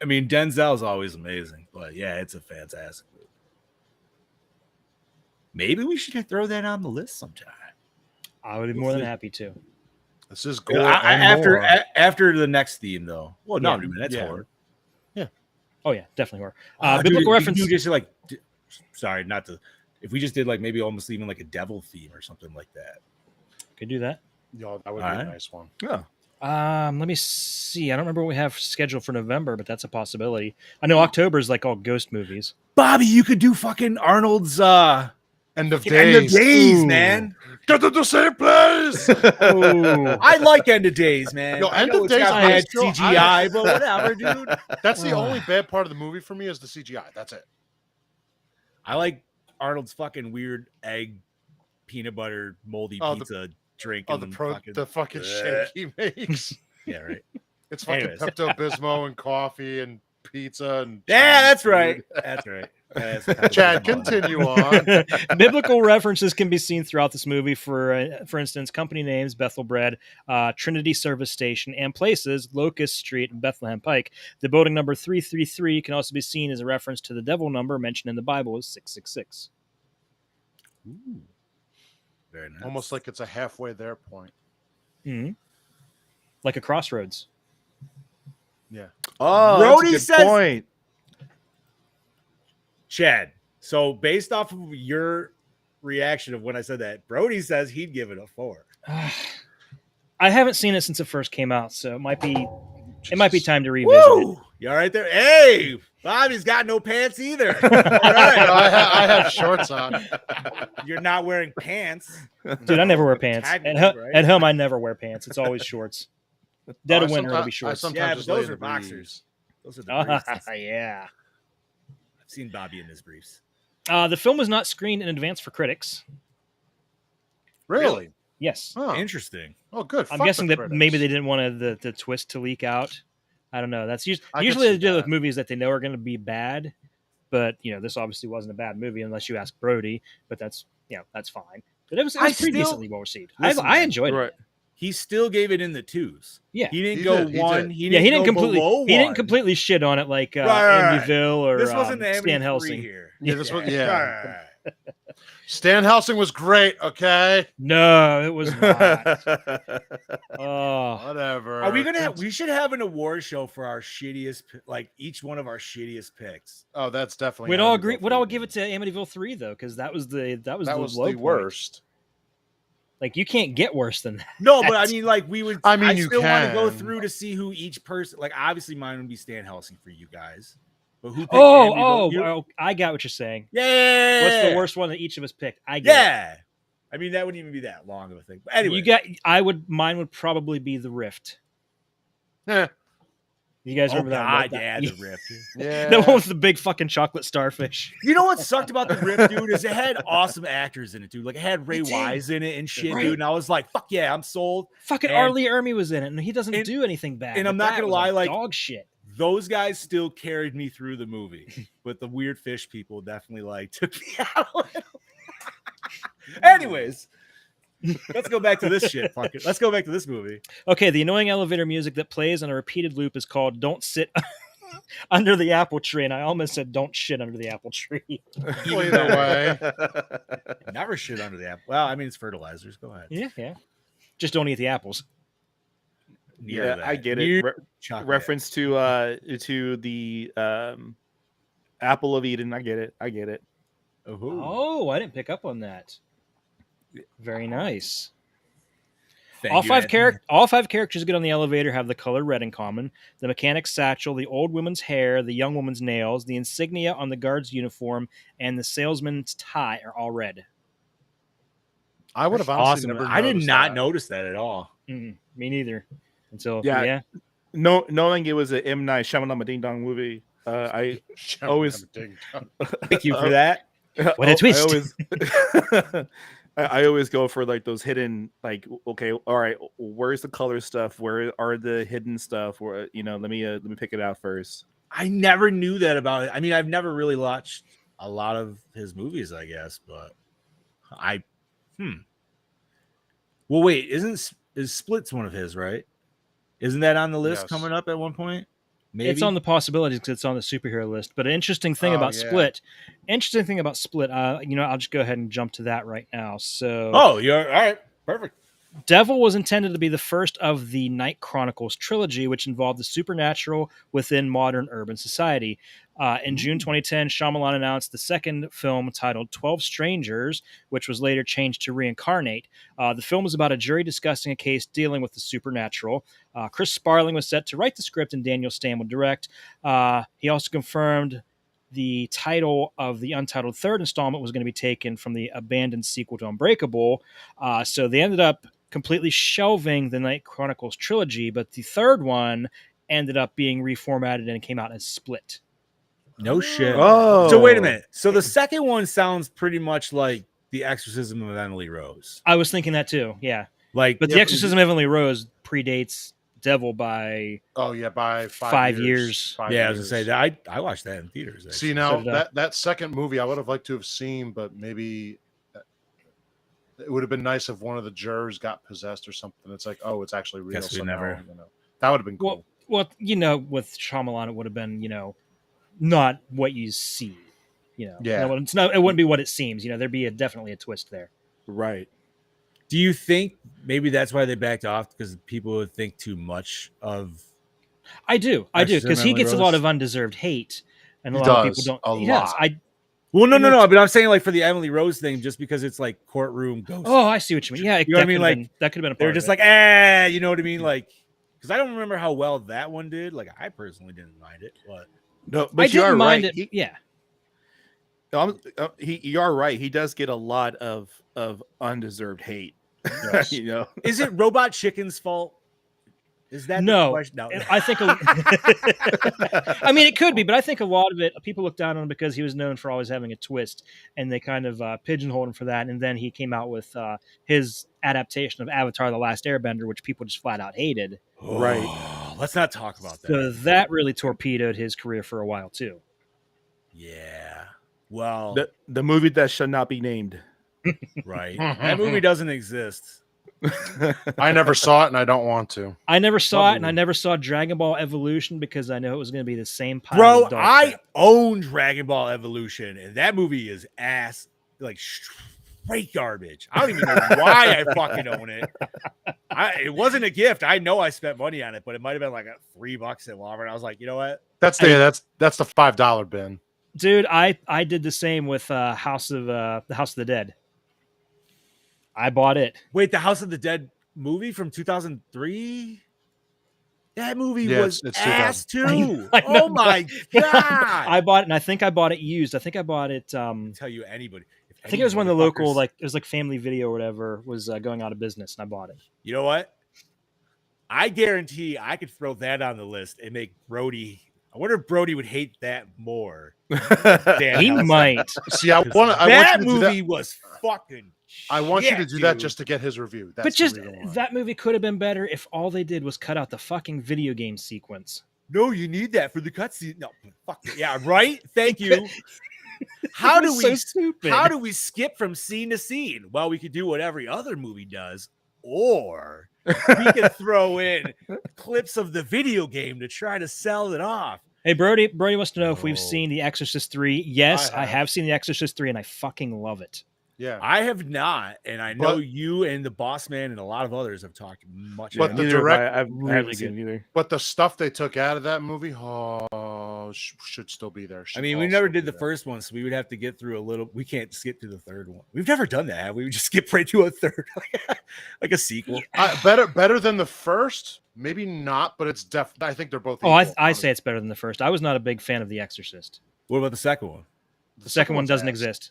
mean, Denzel's always amazing, but yeah, it's a fantastic movie. Maybe we should throw that on the list sometime. I would be more than happy to. This is Gore after the next theme, though. Well, no, that's horror. Yeah. Oh yeah, definitely horror. Biblical reference. You just like, sorry, not to. If we just did like maybe almost even like a devil theme or something like that. Could do that. Yo, that would be a nice one. Yeah. Let me see. I don't remember what we have scheduled for November, but that's a possibility. I know October is like all ghost movies. Bobby, you could do fucking Arnold's End of Days, man. Get to the same place. I like End of Days, man. Yo, End of Days had CGI, but whatever, dude. That's the only bad part of the movie for me is the CGI. That's it. I like Arnold's fucking weird egg peanut butter moldy pizza drink. The fucking shit he makes. Yeah, right. It's fucking Pepto-Bismol and coffee and pizza and that's right. That's right. Chad, continue on. Biblical references can be seen throughout this movie. For instance, company names Bethel Bread, Trinity Service Station, and places Locust Street and Bethlehem Pike. The building number 333 can also be seen as a reference to the devil number mentioned in the Bible as 666. Ooh. Very nice. Almost like it's a halfway there point. Mm-hmm. Like a crossroads. Yeah. Oh, Brody that's a good point. Chad, so based off of your reaction of when I said that, Brody says he'd give it a 4. I haven't seen it since it first came out, so it might be time to revisit it. You all right there? Hey, Bobby's got no pants either. All right. I have shorts on. You're not wearing pants. Dude, I never wear pants. At home, I never wear pants. It's always shorts. Dead of winter, it'll be shorts. Yeah, but those are boxers. Those are the briefs. Yeah. I've seen Bobby in his briefs. The film was not screened in advance for critics. Really? Yes. Oh. Interesting. Oh, good. I'm guessing that maybe they didn't want the twist to leak out. I don't know. That's usually they do with movies that they know are going to be bad. But, this obviously wasn't a bad movie unless you ask Brody. But that's fine. But it was pretty decently well received. I enjoyed it. He still gave it in the 2s. Yeah, he didn't go 1. He didn't completely shit on it like Amityville or this wasn't Stan Helsing here. Yeah, this one. Yeah, Stan Helsing was great. Okay, no, it was not. Oh, whatever. Are we gonna? We should have an award show for our shittiest, like each one of our shittiest picks. Oh, that's definitely. We'd all agree. We'd all give it to Amityville 3 though, because that was the worst. Like you can't get worse than that. No, but I mean, like we would. I mean, you still want to go through to see who each person. Like obviously, mine would be Stan Helsing for you guys. But who? I got what you're saying. Yeah. What's the worst one that each of us picked? I mean, that wouldn't even be that long of a thing. But anyway, Mine would probably be the Rift. Yeah. You guys remember that? Yeah, the Rift. Yeah. The one with the big fucking chocolate starfish. You know what sucked about the Rift, dude, is it had awesome actors in it, dude. Like it had Ray Wise in it and shit, dude. And I was like, fuck yeah, I'm sold. Fucking R. Lee Ermey was in it, and he doesn't do anything bad. And I'm not gonna lie, like dog shit. Those guys still carried me through the movie, but the weird fish people definitely like took me out a little. Anyways, let's go back to this shit. Fuck it. Let's go back to this movie. Okay, the annoying elevator music that plays on a repeated loop is called "Don't Sit Under the Apple Tree," and I almost said "Don't shit under the apple tree." Either way. Never shit under the apple. Well, I mean, it's fertilizers. Go ahead. Yeah. Just don't eat the apples. Yeah, I get it. Reference to the apple of Eden. I get it. Oh, I didn't pick up on that. Very nice. Thank All you, five characters who get on the elevator have the color red in common. The mechanic's satchel, the old woman's hair, the young woman's nails, the insignia on the guard's uniform, and the salesman's tie are all red. I would have honestly awesome. never I did not that. notice that at all. Me neither. Until No, knowing it was an M. Night Shyamalan Ding Dong movie, I always thank you for that. What a twist! I always go for like those hidden, like, okay, all right, where's the color stuff? Where are the hidden stuff? Where let me pick it out first. I never knew that about it. I mean, I've never really watched a lot of his movies, I guess, but Well, wait, is Split's one of his, right? Isn't that on the list coming up at one point? Maybe it's on the possibilities because it's on the superhero list. But an interesting thing about Split, I'll just go ahead and jump to that right now. So, you're all right, perfect. Devil was intended to be the first of the Night Chronicles trilogy, which involved the supernatural within modern urban society. In June 2010, Shyamalan announced the second film titled 12 Strangers, which was later changed to Reincarnate. The film was about a jury discussing a case dealing with the supernatural. Chris Sparling was set to write the script and Daniel Stan would direct. He also confirmed the title of the untitled third installment was going to be taken from the abandoned sequel to Unbreakable. So they ended up completely shelving the Night Chronicles trilogy, but the third one ended up being reformatted and came out as Split. No shit. Oh. So wait a minute. So the second one sounds pretty much like The Exorcism of Emily Rose. I was thinking that too. Yeah. But The Exorcism of Emily Rose predates Devil by by 5 years. I was gonna say that I watched that in theaters. Actually. See, now that second movie I would have liked to have seen, but maybe it would have been nice if one of the jurors got possessed or something. It's like, oh, it's actually real. Guess we never. That would have been cool. Well, with Shyamalan, it would have been, not what you see. Yeah. It's not. It wouldn't be what it seems. There'd be definitely a twist there. Right. Do you think maybe that's why they backed off because people would think too much of? I do, because he gets a lot of undeserved hate, and a lot of people don't. He does. Well, no. But I'm saying like for the Emily Rose thing, just because it's like courtroom ghost. Oh, I see what you mean. Yeah, you know what I mean. Like that could have been a part. They're just like, you know what I mean? Like, because I don't remember how well that one did. Like, I personally didn't mind it, but no, but I didn't mind it. You are right. He does get a lot of undeserved hate. Yes. Is it Robot Chicken's fault? Is that no? The question? No, I think. I mean, it could be, but I think a lot of it, people look down on him because he was known for always having a twist, and they kind of pigeonholed him for that. And then he came out with his adaptation of Avatar: The Last Airbender, which people just flat out hated. Right. Let's not talk about that. So that really torpedoed his career for a while too. Yeah. Well, the movie that should not be named. Right. That movie doesn't exist. I never saw it, and I don't want to. I never saw it, and I never saw Dragon Ball Evolution because I know it was going to be the same pile. Bro, of dog I crap. own Dragon Ball Evolution, and that movie is ass, like straight garbage. I don't even know why I fucking own it. It wasn't a gift. I know I spent money on it, but it might have been like $3 at Walmart. I was like, you know what? That's the $5 bin. Dude, I did the same with the House of the Dead. I bought it. Wait, the House of the Dead movie from 2003? That movie was it's ass too. I know, oh my god! I bought it, and I think I bought it used. I think I bought it. Tell you anybody. I think it was when the local, it was like Family Video or whatever, was going out of business, and I bought it. You know what? I guarantee I could throw that on the list and make Brody. I wonder if Brody would hate that more. He might. See, I want that movie was fucking. I want you to do that just to get his review. That's but just that movie could have been better if all they did was cut out the fucking video game sequence. No, you need that for the cutscene. No, fuck it. Yeah, right. Thank you. How It do was we so stupid. How do we skip from scene to scene? Well, we could do what every other movie does, or we could throw in clips of the video game to try to sell it off. Hey, Brody wants to know if we've No. seen The Exorcist 3. Yes, I I have. have seen The Exorcist 3, and I fucking love it. Yeah. I have not, and I know But- you and the Boss Man and a lot of others have talked much. But about the it. Neither have direct- I really haven't seen good. it either. But the stuff they took out of that movie, should still be there. I Should mean, all we never still did be the there. first one, so we would have to get through a little. We can't skip to the third one. We've never done that. Have we? We just skip right to a third, like a sequel. Better than the first, maybe not, but it's definitely. I think they're both. Oh, I equal, say it's better than the first. I was not a big fan of The Exorcist. What about the second one? The second one one's doesn't ass. exist.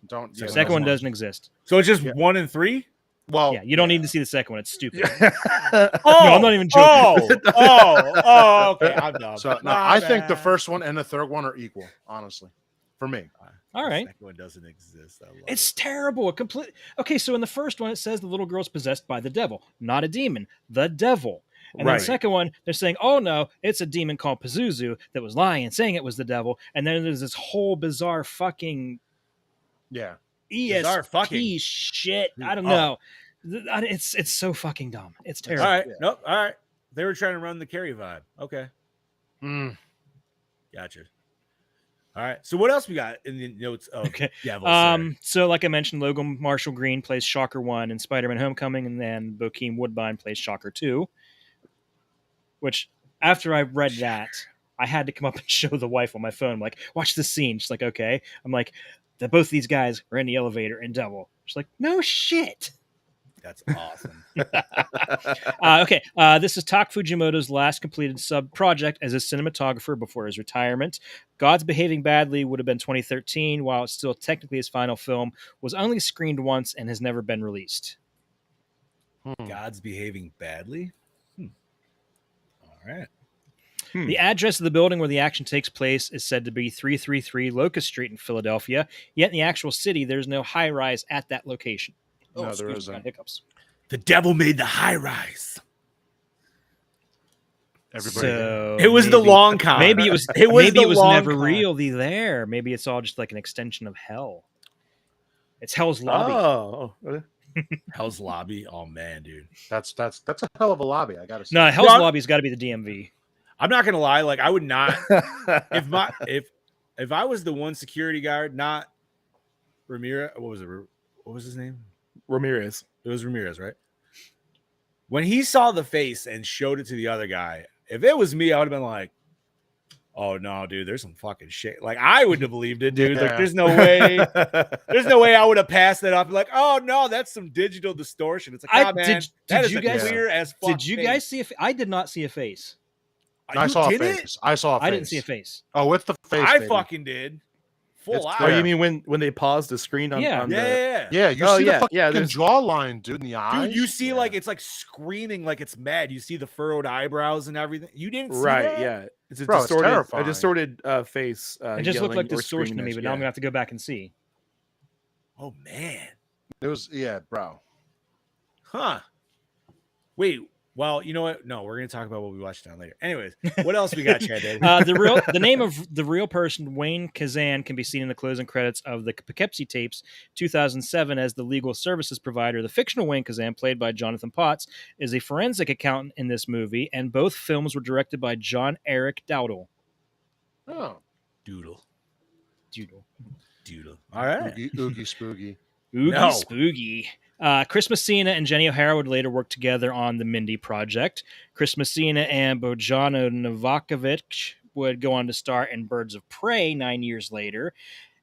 Don't. The second one doesn't exist. So it's just Yeah. 1 and 3. Well, Yeah, you don't need to see the second one. It's stupid. Oh, No, I'm not even joking. Okay, I'm done. So no, My I think the bad. first one and the third one are equal. Honestly, for me. All The right. second one doesn't exist. I love It's it. terrible. Okay, so in the first one, it says the little girl's possessed by the devil, not a demon, the devil. And then Right. the second one, they're saying, oh no, it's a demon called Pazuzu that was lying and saying it was the devil. And then there's this whole bizarre fucking Yeah. Bizarre ESP fucking- shit. I don't Oh. know. It's so fucking dumb. It's terrible. All right. Yeah. Nope. All right. They were trying to run the Carrie vibe. Okay. Mm. Gotcha. All right. So what else we got in the notes of Okay. Devil? Sorry. So like I mentioned, Logan Marshall Green plays Shocker 1 in Spider-Man Homecoming, and then Bokeem Woodbine plays Shocker 2. Which, after I read that, I had to come up and show the wife on my phone. I'm like, watch this scene. She's like, okay. I'm like, both these guys are in the elevator in Devil. She's like, no shit. That's awesome. Okay, this is Tak Fujimoto's last completed sub-project as a cinematographer before his retirement. God's Behaving Badly would have been 2013, while it's still technically his final film, was only screened once and has never been released. God's Behaving Badly. All right. The address of the building where the action takes place is said to be 333 Locust Street in Philadelphia, yet in the actual city, there's no high-rise at that location. No, there excuse me, isn't. got hiccups. The devil made the high rise. Everybody. So It was the long con. Maybe it was. It was maybe the it was long never con. really there. Maybe it's all just like an extension of hell. It's Hell's Lobby. Oh, Hell's Lobby. Oh man, dude. That's a hell of a lobby. I gotta say. No, Hell's Well, Lobby's got to be the DMV. I'm not gonna lie. Like I would not if I was the one security guard, not Ramirez. What was it? What was his name? Ramirez. It was Ramirez, right? When he saw the face and showed it to the other guy, if it was me, I would have been like, "Oh no, dude, there's some fucking shit." Like I wouldn't have believed it, dude. Like Yeah. there's no way. There's no way I would have passed that up. Like, oh no, that's some digital distortion. It's like, nah, man, that is you a guys clear as fuck. Did you guys see? I did not see a face. I saw a did face. I saw a face. I didn't see a face. Oh, with the face. I baby. fucking did. Full It's out. Oh, Yeah. you mean when they paused the screen on? Yeah. on Yeah. Yeah, you Oh, see yeah, the fucking yeah, there's- jawline, dude, in the eyes. Dude, you see Yeah. like it's like screaming like it's mad. You see the furrowed eyebrows and everything. You didn't see Right. that? Yeah. It's a Bro, it's distorted, terrifying. face. It just looked like yelling or distortion to screaming me, at but you. now I'm Yeah. gonna have to go back and see. Oh man. It was bro. Huh. Wait. Well, you know what? No, we're gonna talk about what we watched down later. Anyways, what else we got, Chad? Daddy? The name of the real person, Wayne Kazan, can be seen in the closing credits of the Poughkeepsie tapes 2007 as the legal services provider. The fictional Wayne Kazan, played by Jonathan Potts, is a forensic accountant in this movie, and both films were directed by John Eric Dowdle. Oh, Doodle. Doodle. Doodle. All right. oogie spooky. Oogie No. spooky. Chris Messina and Jenny O'Hara would later work together on the Mindy Project. Chris Messina and Bojano Novakovic would go on to star in Birds of Prey 9 years later.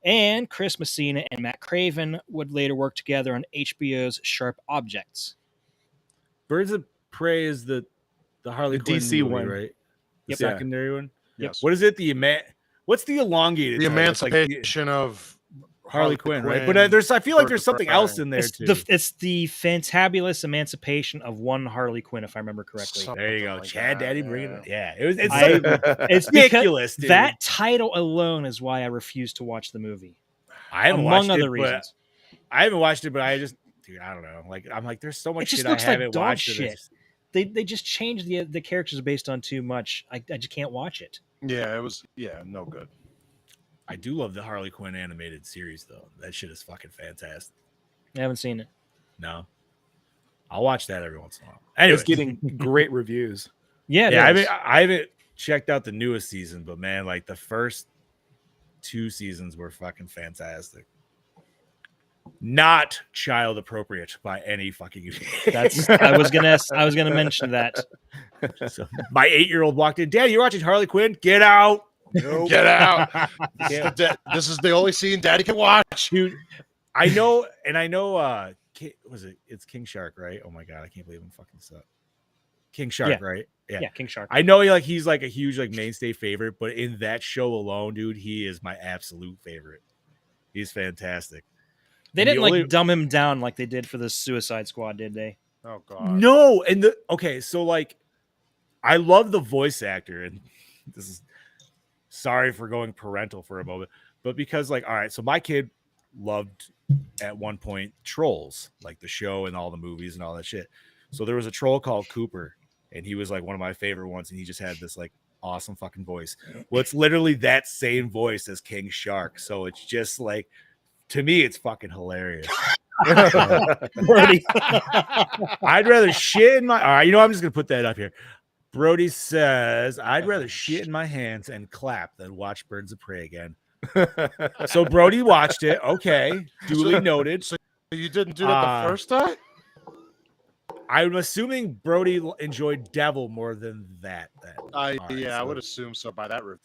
And Chris Messina and Matt Craven would later work together on HBO's Sharp Objects. Birds of Prey is the Harley The Quinn DC movie, one. right? The Yep. secondary one. Yes. What is it? What's the elongated? The title? It's like the emancipation of Harley Quinn, right? But I feel like there's something else in there It's too. it's the fantabulous emancipation of one Harley Quinn, if I remember correctly. There you go, like Chad that, Daddy, yeah. bring it. Yeah, it's It's ridiculous, because dude. that title alone is why I refuse to watch the movie. I haven't among watched other it, reasons. but I haven't watched it, but I just, dude, I don't know. Like, I'm like, there's so much It just shit looks I like haven't dog watched. shit. They just changed the characters based on too much. I just can't watch it. Yeah, it was no good. I do love the Harley Quinn animated series, though. That shit is fucking fantastic. I haven't seen it. No, I'll watch that every once in a while. Anyway, It's getting great reviews. Yeah, I haven't checked out the newest season, but man, like the first 2 seasons were fucking fantastic. Not child appropriate by any fucking. I was gonna mention that. So my 8-year-old walked in. Dad, you're watching Harley Quinn? Get out! Nope. Get out! This is the only scene Daddy can watch. Dude, I know. It's King Shark, right? Oh my god, I can't believe I'm fucking this up. King Shark, right? Yeah, King Shark. I know he's like a huge mainstay favorite, but in that show alone, dude, he is my absolute favorite. He's fantastic. They didn't dumb him down like they did for the Suicide Squad, did they? Oh god. No, and so I love the voice actor, and this is sorry for going parental for a moment, but because all right, so my kid loved at one point Trolls, like the show and all the movies and all that shit. So there was a troll called Cooper, and he was one of my favorite ones, and he just had this awesome fucking voice. Well, it's literally that same voice as King Shark, so it's just to me, it's fucking hilarious. Brody. I'd rather shit in my. All right, I'm just gonna put that up here. Brody says, "I'd rather shit in my hands and clap than watch Birds of Prey again." So Brody watched it. Okay, duly noted. So you didn't do that the first time? I'm assuming Brody enjoyed Devil more than that. Then I would assume so by that review.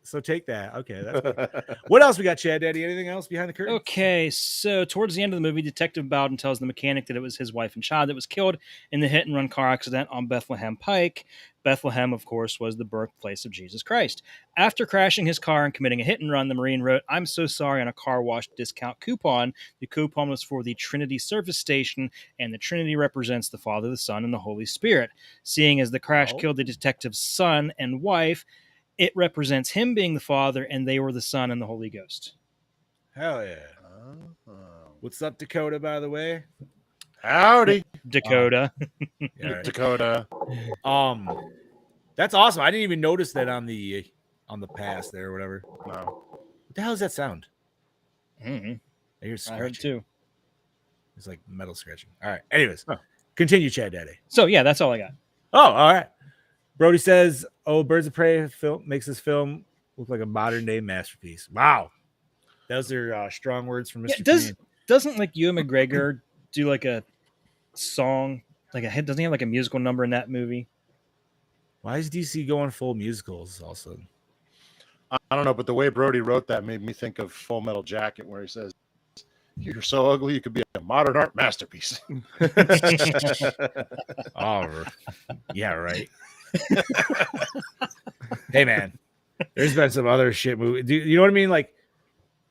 So take that. Okay, that's good. What else we got, Chad Daddy? Anything else behind the curtain? Okay, so towards the end of the movie, Detective Bowden tells the mechanic that it was his wife and child that was killed in the hit-and-run car accident on Bethlehem Pike. Bethlehem, of course, was the birthplace of Jesus Christ. After crashing his car and committing a hit-and-run, the Marine wrote, "I'm so sorry" on a car wash discount coupon. The coupon was for the Trinity service station, and the Trinity represents the Father, the Son, and the Holy Spirit. Seeing as the crash killed the detective's son and wife, it represents him being the Father, and they were the Son and the Holy Ghost. Hell yeah. What's up, Dakota, by the way? Howdy. Dakota. Right. Dakota. That's awesome. I didn't even notice that on the pass there or whatever. No. What the hell does that sound? Mm-hmm. I hear scratching. I heard too. It's like metal scratching. All right. Anyways, continue, Chad Daddy. So yeah, that's all I got. Oh, all right. Brody says, Birds of Prey film makes this film look like a modern day masterpiece. Wow. Those are strong words from Mr. Doesn't Ewan McGregor do a song, doesn't he have a musical number in that movie? Why is DC going full musicals all of a sudden? I don't know, but the way Brody wrote that made me think of Full Metal Jacket, where he says, "You're so ugly, you could be a modern art masterpiece." Oh, yeah, right. Hey, man, there's been some other shit movie. Do you know what I mean?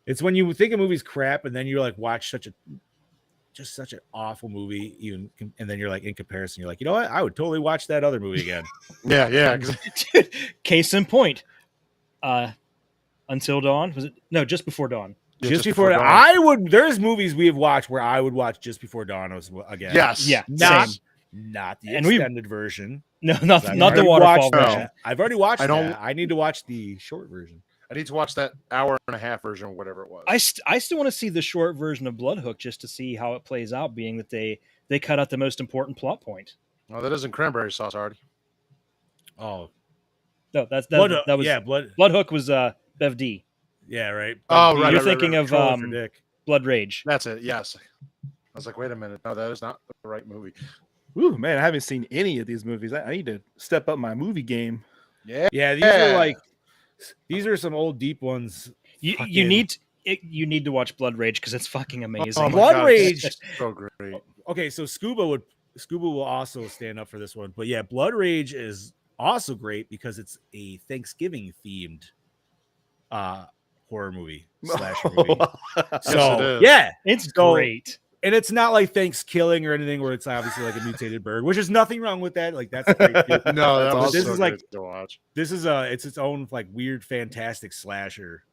It's when you think a movie's crap, and then you're watch such an awful movie, even, and then you're in comparison, you're you know what? I would totally watch that other movie again. Yeah. Case in point, Until Dawn, was it? No, Just Before Dawn. Yeah, just before Dawn. There's movies we have watched where I would watch Just Before Dawn again. Yes. Yeah. Not the extended version. No, not the waterfall version. I've already watched that. I need to watch the short version. I need to watch that hour and a half version, or whatever it was. I still want to see the short version of Bloodhook just to see how it plays out, being that they cut out the most important plot point. Oh, that isn't cranberry sauce, Artie. Oh. No, that was Bloodhook was Bev D. Yeah, right. Oh, right. You're thinking of Blood Rage. That's it. Yes. I was like, wait a minute. No, that is not the right movie. Ooh, man, I haven't seen any of these movies. I need to step up my movie game. Yeah. Yeah, these are some old deep ones. You need to watch Blood Rage because it's fucking amazing. Oh, Blood Rage, so great. Okay, so Scuba will also stand up for this one, but yeah, Blood Rage is also great because it's a Thanksgiving themed horror movie slasher movie. So yeah, it's great. And it's not like Thanksgiving or anything where it's obviously a mutated bird, which is nothing wrong with that. That's great too. No, that was this so is good to watch. This is it's its own weird, fantastic slasher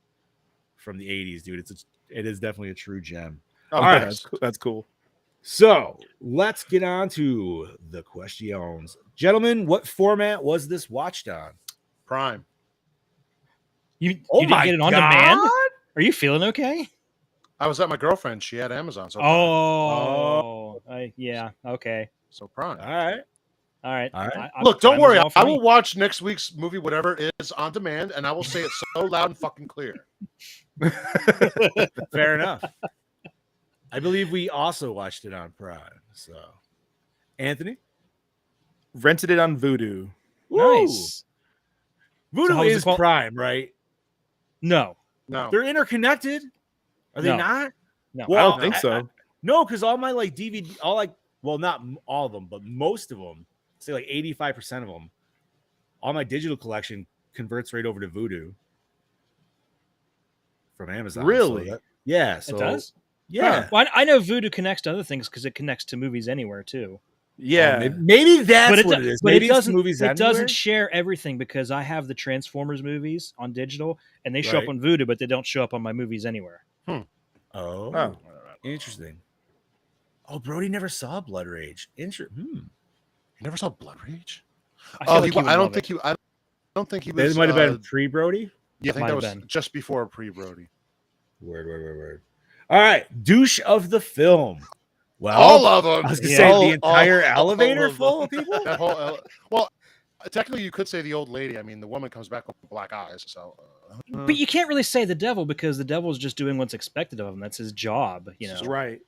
from the 80s, dude. It is definitely a true gem. Oh, all right, that's cool. So let's get on to the questions, gentlemen. What format was this watched on? Prime. You didn't get it on demand? Are you feeling okay? I was at my girlfriend. She had Amazon. So yeah. Okay. So Prime. All right. Look, don't Prime worry. is all for I me. will watch next week's movie, whatever it is, on demand, and I will say it so loud and fucking clear. Fair enough. I believe we also watched it on Prime. So, Anthony rented it on Vudu. Nice. Vudu how was is the Prime, right? No. They're interconnected. Are they No. not? No. I don't think so. No, because all my like DVD, not all of them, but most of them, say like 85% of them, all my digital collection converts right over to Vudu from Amazon. Really? So yeah. So It does? Yeah. Well, I know Vudu connects to other things because it connects to Movies Anywhere too. Yeah. Maybe that's what it is. But Maybe it it's doesn't. Movies It Anywhere? doesn't share everything because I have the Transformers movies on digital, and they show up Right. on Vudu, but they don't show up on my Movies Anywhere. Oh, interesting. Oh, Brody never saw Blood Rage. You never saw Blood Rage? I feel like he would I don't love think it. he. I don't think he was. It might have been pre-Brody. Yeah, I think Might that have was been. just before pre-Brody. Word. All right, douche of the film. Well, All of them. I was gonna say the entire all elevator of full them. of people. That whole well, technically, you could say the old lady. I mean, the woman comes back with black eyes. So, But you can't really say the devil because the devil is just doing what's expected of him. That's his job, you know. Right.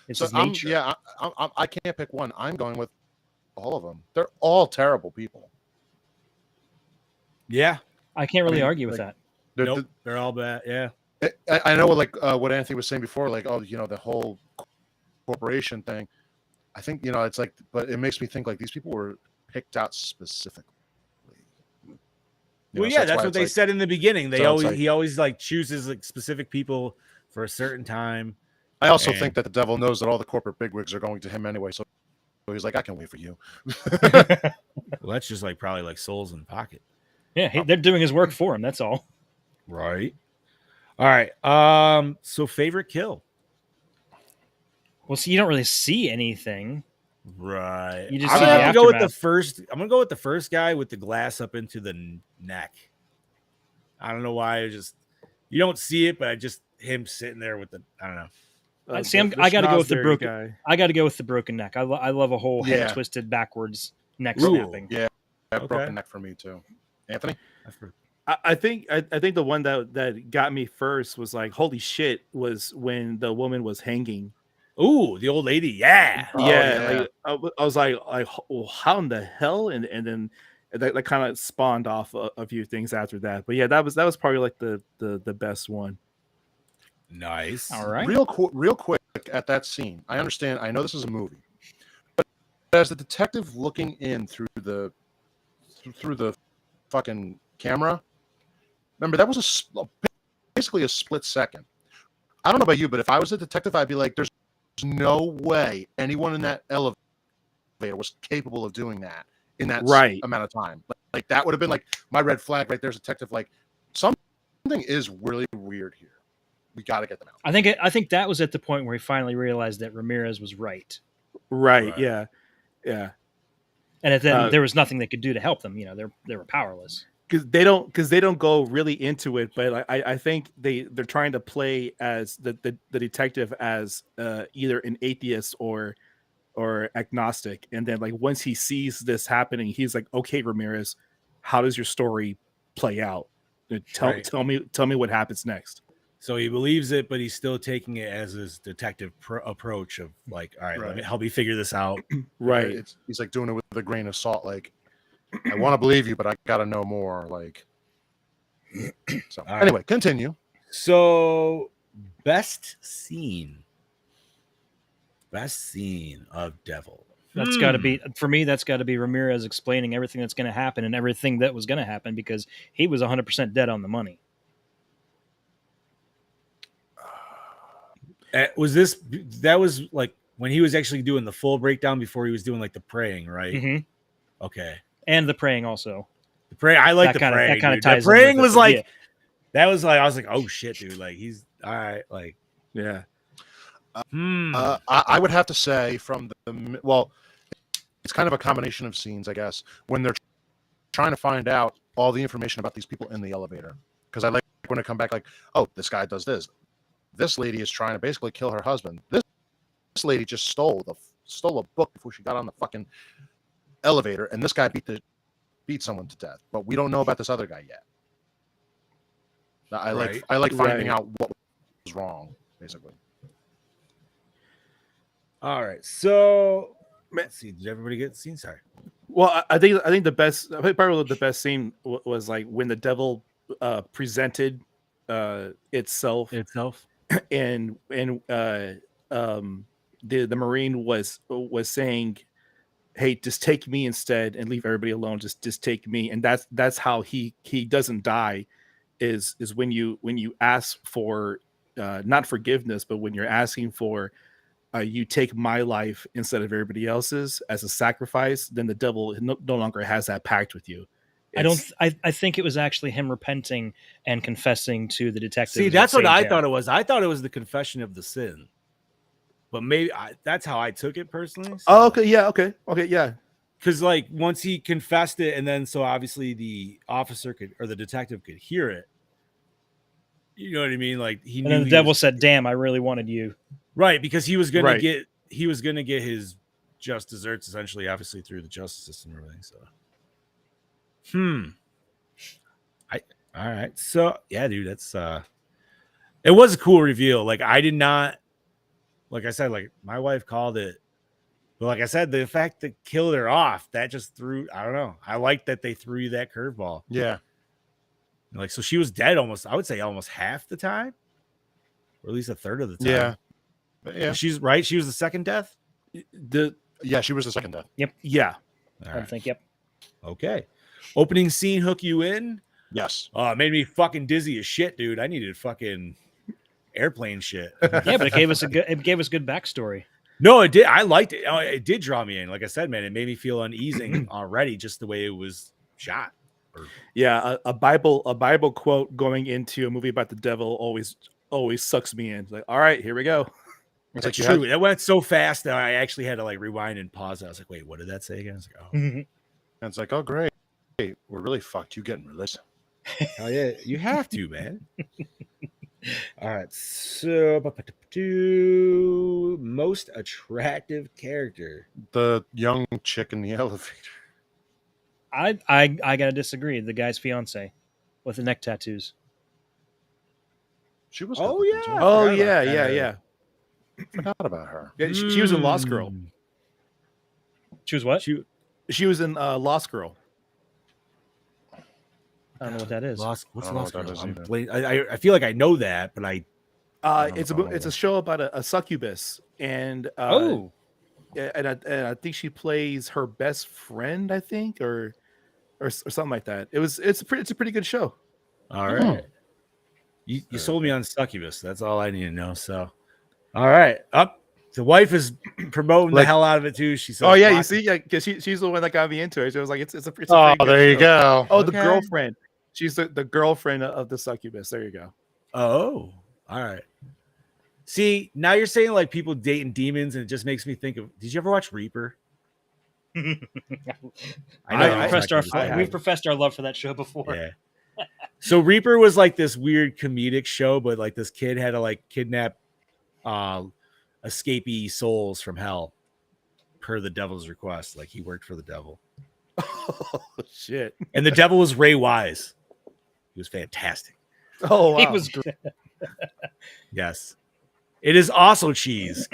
It's so his nature. I can't pick one. I'm going with all of them. They're all terrible people. Yeah, I can't really argue with that. They're all bad. Yeah. I know, like what Anthony was saying before, like the whole corporation thing. I think it's like, but it makes me think like these people were picked out specifically. Well, yeah, that's what they said in the beginning. He always like chooses like specific people for a certain time. I also think that the devil knows that all the corporate bigwigs are going to him anyway, so he's like, I can wait for you. Well, that's just like probably like souls in the pocket. Yeah, they're doing his work for him. That's all. Right. All right. So favorite kill. Well, see, you don't really see anything. Right. You just I'm see gonna the have to go with the aftermath. first. I'm gonna go with the first guy with the glass up into the neck. I don't know why. You don't see it, but him sitting there with the. I don't know. I got to go with the Schnozberry broken. guy. I got to go with the broken neck. I love a whole head twisted backwards neck snapping. Yeah, Okay. broken neck for me too. Anthony, I think the one that got me first was like, holy shit, was when the woman was hanging. Ooh, the old lady. Yeah. Yeah. Like, I was like, well, how in the hell? And then that kind of spawned off a few things after that. But yeah, that was probably like the best one. Nice. All right. real quick at that scene. I understand. I know this is a movie, but as the detective looking in through the fucking camera, remember that was basically a split second. I don't know about you, but if I was a detective, I'd be like, "There's no way anyone in that elevator was capable of doing that in that amount of time." Like that would have been like my red flag right there, as a detective. Like something is really weird here. We got to get them out. I think that was at the point where he finally realized that Ramirez was right. Right. Yeah. And then there was nothing they could do to help them. They were powerless. Because they don't go really into it, but I think they're trying to play as the detective as either an atheist or agnostic, and then like once he sees this happening, he's like, okay, Ramirez, how does your story play out? Tell me what happens next. So he believes it, but he's still taking it as his detective approach of like, all right, let me help me figure this out. Right. He's like doing it with a grain of salt. Like, I want to believe you, but I got to know more. Like, so anyway, continue. So best scene of Devil. That's got to be, for me, that's got to be Ramirez explaining everything that's going to happen and everything that was going to happen, because he was 100% dead on the money. That was like when he was actually doing the full breakdown before he was doing like the praying, right? Mm-hmm. Okay. And the praying also. The praying, I like that the praying. That kind of ties. The praying was like, yeah. That was like, I was like, oh shit, dude. Like he's all right. Like, yeah. I would have to say it's kind of a combination of scenes, I guess, when they're trying to find out all the information about these people in the elevator. because I like when it come back like, oh, this guy does this. This lady is trying to basically kill her husband. This lady just stole a book before she got on the fucking elevator, and this guy beat someone to death. But we don't know about this other guy yet. I like finding out what was wrong, basically. All right, so let's see. Did everybody get the scene? Sorry. Well, I think the best, probably the best scene was like when the devil presented itself, and the Marine was saying, "Hey, just take me instead and leave everybody alone. Just take me." And that's how he doesn't die, is when you ask for not forgiveness, but when you're asking for you take my life instead of everybody else's as a sacrifice, then the devil no longer has that pact with you. I think it was actually him repenting and confessing to the detective. See, that's what I thought it was. I thought it was the confession of the sin, but maybe that's how I took it personally. So. Oh, okay, yeah, okay, yeah. Because like once he confessed it, and then so obviously the officer or the detective could hear it. You know what I mean? Like he knew. And then the devil said, "Damn, I really wanted you." Right, because he was gonna get his just desserts essentially, obviously through the justice system and everything. So, all right. So yeah, dude, that's it was a cool reveal. Like I did not, like I said, like my wife called it, but like I said, the fact that killed her off, that just threw. I don't know. I like that they threw you that curveball. Yeah. Like so, she was dead almost. I would say almost half the time, or at least a third of the time. Yeah. She's right. She was the second death. She was the second death. Yep. Yeah. All right. I think. Yep. Okay. Opening scene hook you in. Yes. It made me fucking dizzy as shit, dude. I needed fucking airplane shit. Yeah, but it gave us good backstory. No, it did. I liked it. It did draw me in. Like I said, man, it made me feel uneasy already, just the way it was shot. Yeah, a Bible quote going into a movie about the devil always sucks me in. It's like, all right, here we go. It's like true. That went so fast that I actually had to like rewind and pause. I was like, wait, what did that say again? I was like, oh. And it's like, oh great, we're really fucked. You getting religious? Hell yeah, you have to, man. All right, so most attractive character, the young chick in the elevator. I gotta disagree. The guy's fiance with the neck tattoos. She was. Oh yeah. Forgot about her. Yeah, she was in Lost Girl. She was what? She was in Lost Girl. I don't know what that is. What's Lost Girl? I feel like I know that, but it's a show about a succubus, and and I think she plays her best friend, I think, or something like that. It's a pretty good show. All right, you sold me on succubus. That's all I need to know. So, all right, the wife is promoting the hell out of it too. She said, "Oh yeah, you see, yeah, because she's the one that got me into it." She was like, "It's a pretty there good you show. go. Oh, the girlfriend. She's the girlfriend of the succubus. There you go. Oh, all right. See, now you're saying like people dating demons, and it just makes me think of. Did you ever watch Reaper? We've professed our love for that show before. Yeah. So Reaper was like this weird comedic show, but like this kid had to like kidnap escapee souls from hell per the devil's request. Like he worked for the devil. Oh shit! And the devil was Ray Wise. He was fantastic. Oh, wow. He was great. Yes. It is also cheese.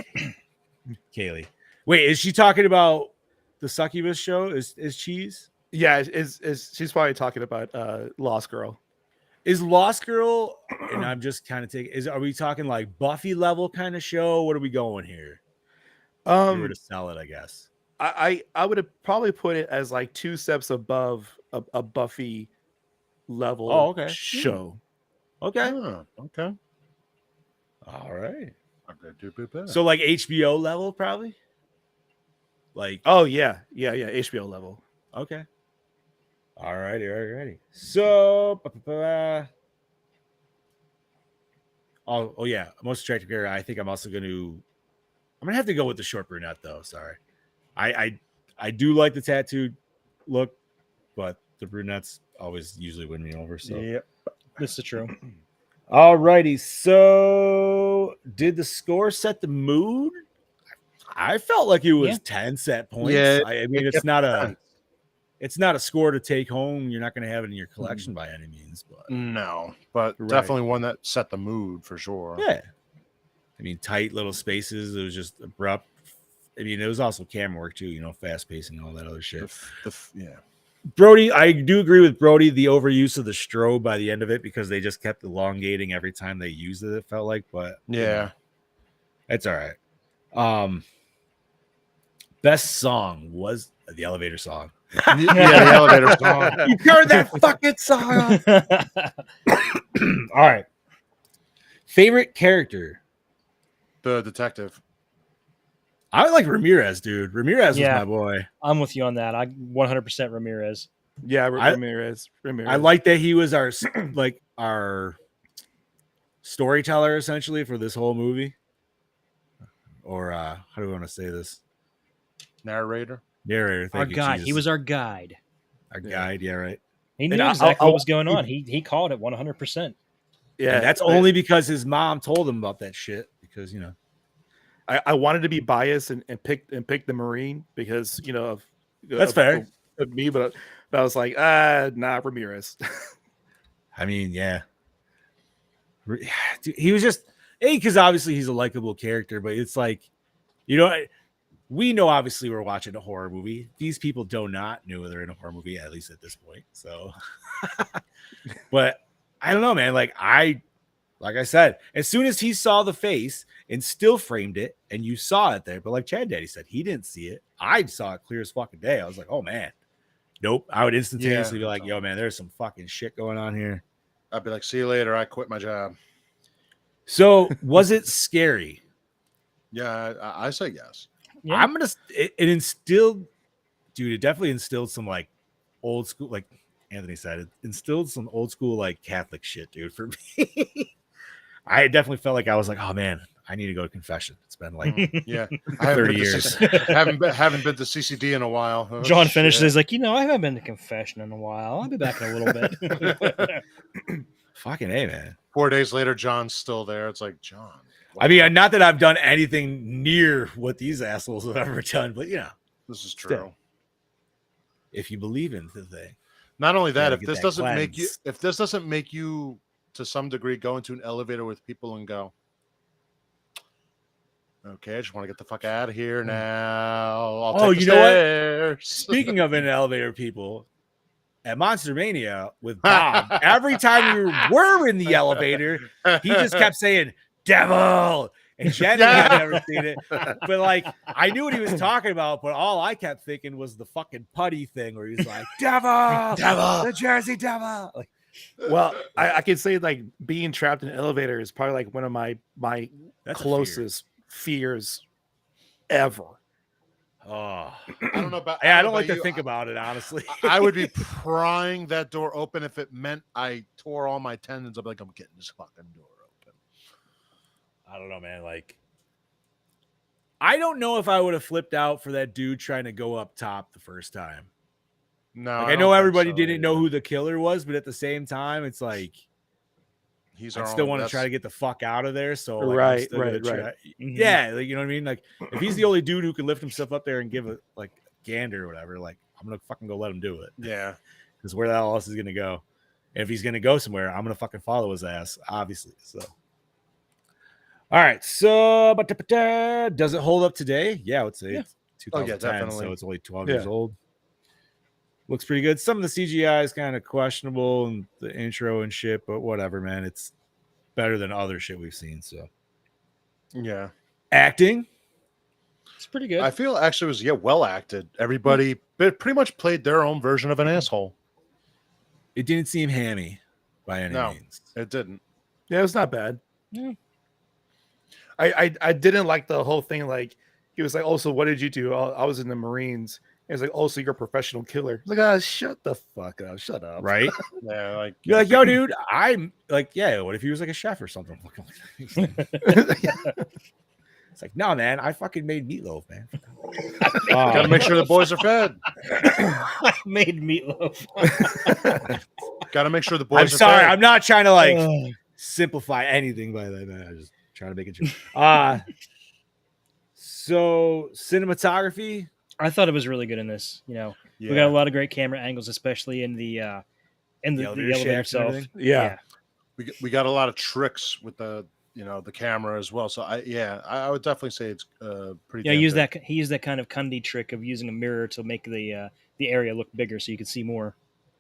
Kaylee. Wait, is she talking about the succubus show? Is cheese? Yeah, she's probably talking about Lost Girl. Is Lost Girl, and I'm just kind of are we talking like Buffy level kind of show? What are we going here? If we were to sell it, I guess. I would have probably put it as like 2 steps above a Buffy level show. Okay. Okay. All right. Okay. So like HBO level, probably. Like yeah, HBO level. Okay. All righty. So oh yeah, most attractive character. I think I'm also gonna have to go with the short brunette though. Sorry. I do like the tattooed look, but the brunettes always usually win me over. So yep. This is true. All righty. So, did the score set the mood? I felt like it was 10 set points. Yeah, I mean, it's not a score to take home. You're not going to have it in your collection by any means, but no, but definitely one that set the mood for sure. Yeah. I mean, tight little spaces. It was just abrupt. I mean, it was also camera work too, fast pacing and all that other shit. Yeah. Brody, I do agree with Brody, the overuse of the strobe by the end of it, because they just kept elongating every time they used it, it felt like, but it's all right. Best song was the elevator song. The elevator song. You heard that fucking song. All right. Favorite character? The detective. I like Ramirez, dude. Ramirez was my boy. I'm with you on that. I 100% Ramirez. Yeah, Ramirez. I like that he was our storyteller essentially for this whole movie. Or how do we want to say this? Narrator. Our guide. He was our guide. Our guide. Yeah, right. He knew exactly what was going on. He called it 100%. Yeah, and that's only because his mom told him about that shit. Because I wanted to be biased and pick the Marine because that's fair. Of me, but I was like, nah, Ramirez. I mean, yeah. Dude, he was just because obviously he's a likable character, but it's like, we know obviously we're watching a horror movie. These people do not know they're in a horror movie, at least at this point. So, but I don't know, man. Like I said, as soon as he saw the face and still framed it, and you saw it there, but like Chad Daddy said, he didn't see it. I saw it clear as fucking day. I was like, oh man, nope. I would instantaneously be like, yo, man, there's some fucking shit going on here. I'd be like, see you later. I quit my job. So was it scary? Yeah, I say yes. Yeah. I'm gonna. It instilled, dude. It definitely instilled some like old school, like Anthony said, it instilled some old school like Catholic shit, dude. For me, I definitely felt like I was like, oh man, I need to go to confession. It's been like I 30 years. haven't been to CCD in a while. Oh, John finished is like, I haven't been to confession in a while. I'll be back in a little bit. Fucking A, man. 4 days later, John's still there. It's like, John. I mean, not that I've done anything near what these assholes have ever done, but this is true. Still, if you believe in the thing. Not only that, if this doesn't make you to some degree go into an elevator with people and go, okay, I just want to get the fuck out of here now. I'll take the stairs. What? Speaking of in elevator people, at Monster Mania with Bob, every time we were in the elevator, he just kept saying, devil. And Jen had never seen it. But like, I knew what he was talking about, but all I kept thinking was the fucking putty thing where he's like, devil, the Jersey Devil. Like, well, I can say like being trapped in an elevator is probably like one of my closest fears ever. Oh, I don't know about. I don't like to think about it, honestly. I would be prying that door open if it meant I tore all my tendons. I'd be like, I'm getting this fucking door open. I don't know, man. Like, I don't know if I would have flipped out for that dude trying to go up top the first time. No, like, I know everybody didn't know who the killer was, but at the same time, it's like I still want to try to get the fuck out of there. So like, right. Yeah, like, you know what I mean? Like, if he's the only dude who can lift himself up there and give a like gander or whatever, like I'm gonna fucking go let him do it. Yeah, because where the hell else is gonna go? And if he's gonna go somewhere, I'm gonna fucking follow his ass, obviously. So, all right. So, but does it hold up today? Yeah, I would say it's 2010, definitely. So it's only 12 years old. Looks pretty good. Some of the CGI is kind of questionable and the intro and shit, but whatever, man. It's better than other shit we've seen. So, yeah. Acting, it's pretty good. I feel actually it was well acted. Everybody pretty much played their own version of an asshole. It didn't seem hammy by any means. It didn't. Yeah, it was not bad. Yeah. I didn't like the whole thing. Like, he was like, "Oh, so what did you do?" I was in the Marines. It's like, "Oh, so you're a professional killer." Like, shut the fuck up. Shut up. Right? Yeah, like you're like, yo, dude, I'm like, yeah, what if he was like a chef or something? It's like, no, man, I fucking made meatloaf, man. Gotta make sure the boys are fed. I made meatloaf. Gotta make sure the boys I'm are sorry. fed. I'm not trying to like simplify anything by that. Man. I'm just trying to make it true. So cinematography. I thought it was really good in this. You know, we got a lot of great camera angles, especially in the elevator itself. Yeah. We got a lot of tricks with the camera as well. So I would definitely say it's pretty. Yeah, damn good. he used that kind of Cundy trick of using a mirror to make the area look bigger so you could see more.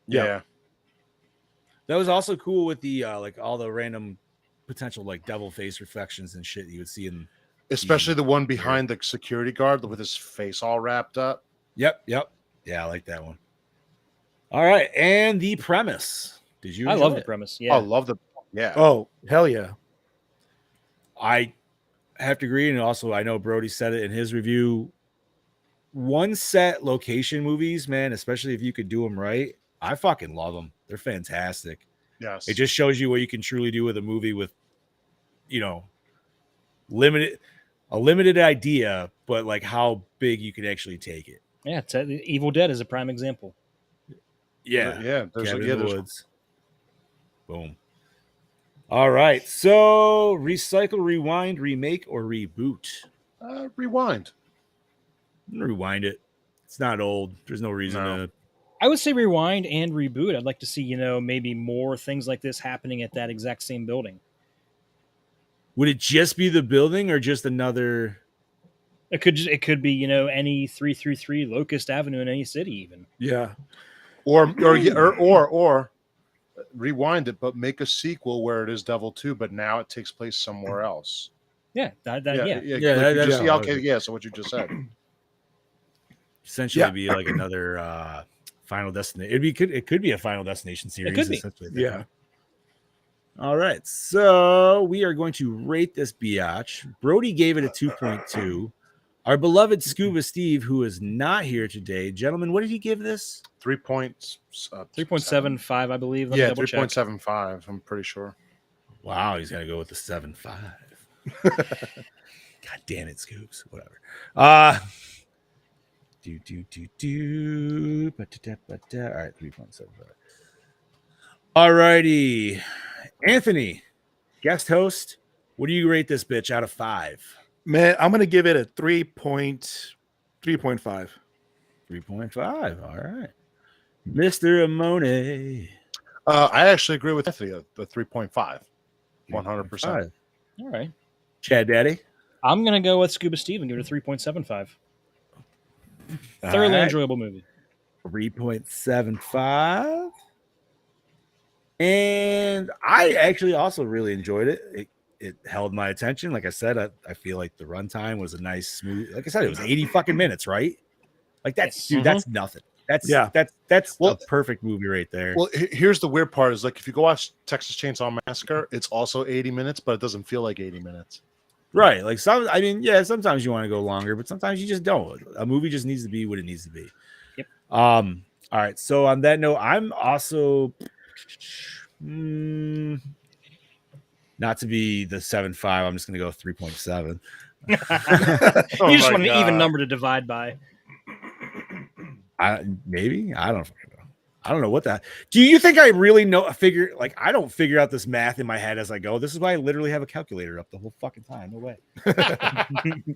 Yeah. That was also cool with the like all the random potential like devil face reflections and shit you would see in, Especially the one behind the security guard with his face all wrapped up. Yep. Yeah, I like that one. All right, and the premise. Did you? I love it? the premise. Yeah, I love the. Yeah. Oh, hell yeah. I have to agree, and also I know Brody said it in his review. One set location movies, man, especially if you could do them right, I fucking love them. They're fantastic. Yes. It just shows you what you can truly do with a movie with, a limited idea, but like how big you can actually take it. Yeah, Evil Dead is a prime example. Yeah, yeah. There's in the woods. Boom. All right, so recycle, rewind, remake, or reboot? Rewind. Rewind it. It's not old. There's no reason to. I would say rewind and reboot. I'd like to see, maybe more things like this happening at that exact same building. Would it just be the building or just another? It could be, any 333 Locust Avenue in any city, even. Yeah. Or rewind it, but make a sequel where it is Devil 2, but now it takes place somewhere else. Yeah. Okay, so what you just said. Essentially be like another Final Destination. It could be a Final Destination series. It could be. Yeah. All right, so we are going to rate this biatch. Brody gave it a 2.2. Our beloved Scuba Steve, who is not here today, gentlemen, what did he give this? 3.75, I believe. Yeah, 3.75. I'm pretty sure. Wow, he's gonna go with the 7.5. God damn it, Scoops. Whatever. All right, 3.75. All righty. Anthony, guest host, what do you rate this bitch out of 5? Man, I'm gonna give it a 3.5. 3.5. All right. Mr. Amone. I actually agree with Anthony, the 3.5. 100%. All right. Chad Daddy. I'm going to go with Scuba Steve and give it a 3.75. Thoroughly enjoyable movie. 3.75. And I actually also really enjoyed it. It held my attention. Like I said, I feel like the runtime was a nice, smooth. Like I said, it was 80 fucking minutes, right? Like that's that's nothing. That's a perfect movie right there. Well, here's the weird part: is like if you go watch Texas Chainsaw Massacre, it's also 80 minutes, but it doesn't feel like 80 minutes. Right? Like sometimes you want to go longer, but sometimes you just don't. A movie just needs to be what it needs to be. Yep. All right. So on that note, I'm also not to be the 7.5. I'm just going to go 3.7. You just want an even number to divide by. Maybe I don't know what that. Do you think I really know? I don't figure out this math in my head as I go. This is why I literally have a calculator up the whole fucking time. No way.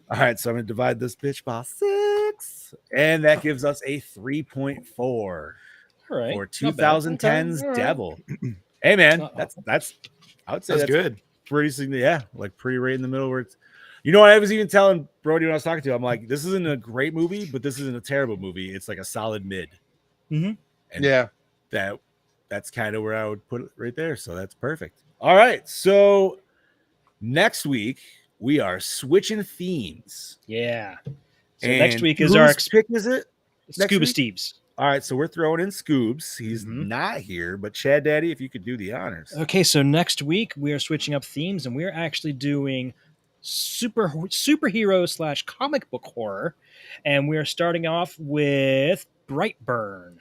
All right, so I'm gonna divide this bitch by 6, and that gives us a 3.4. All right, for 2010's Devil. Hey man, that's I would say that's good. Pretty like pretty right in the middle where it's. You know what I was even telling Brody when I was talking to him, I'm like, this isn't a great movie, but this isn't a terrible movie. It's like a solid mid. Mm-hmm. And that's kind of where I would put it right there. So that's perfect. All right. So next week we are switching themes. Yeah. So next week is our pick. Is it Scuba Steve's? All right. So we're throwing in Scoobs. He's not here, but Chad Daddy, if you could do the honors. Okay. So next week we are switching up themes and we're actually doing superhero / comic book horror, and we are starting off with Brightburn,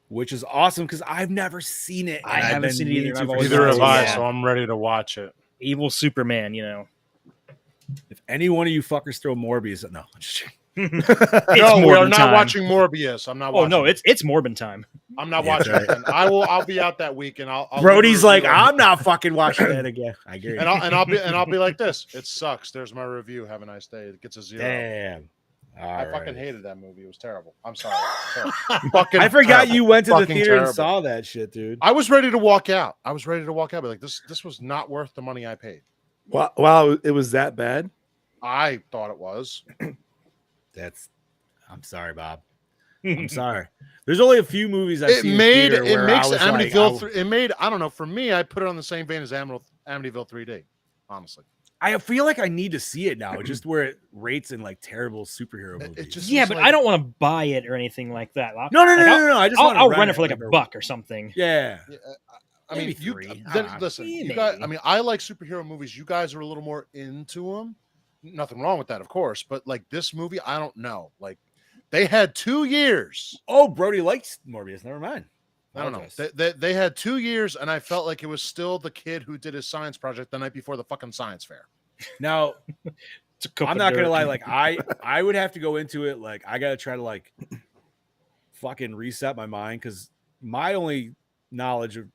which is awesome because I've never seen it. I haven't seen it either. Neither have I, so I'm ready to watch it. Evil Superman, If any one of you fuckers throw Morbius, no, I'm just No, we are not watching Morbius. I'm not. Oh watching no, it's Morbin time. I'm not watching it. And I'll be out that week, and I'll Brody's like, I'm not fucking watching that again. I agree. And I'll be like this. It sucks. There's my review. Have a nice day. It gets a 0. Damn. I fucking hated that movie. It was terrible. I'm sorry. Fucking I forgot terrible. you went to the Fucking theater terrible. and saw that shit, dude. I was ready to walk out. But like this was not worth the money I paid. Wow, it was that bad? I thought it was. I'm sorry, Bob. I'm sorry. There's only a few movies I've seen. It makes Amityville. It made. I don't know. For me, I put it on the same vein as Amityville 3D. Honestly, I feel like I need to see it now, just where it rates in like terrible superhero movies. Yeah, but I don't want to buy it or anything like that. No. I just I'll rent it for like a buck or something. Yeah. I mean, listen. You guys. I mean, I like superhero movies. You guys are a little more into them. Nothing wrong with that, of course. But like this movie, I don't know. Like they had 2 years. Oh, Brody likes Morbius. Never mind. I don't know. They had 2 years, and I felt like it was still the kid who did his science project the night before the fucking science fair. Now, I'm not gonna lie. Like I would have to go into it. Like I gotta try to like fucking reset my mind because my only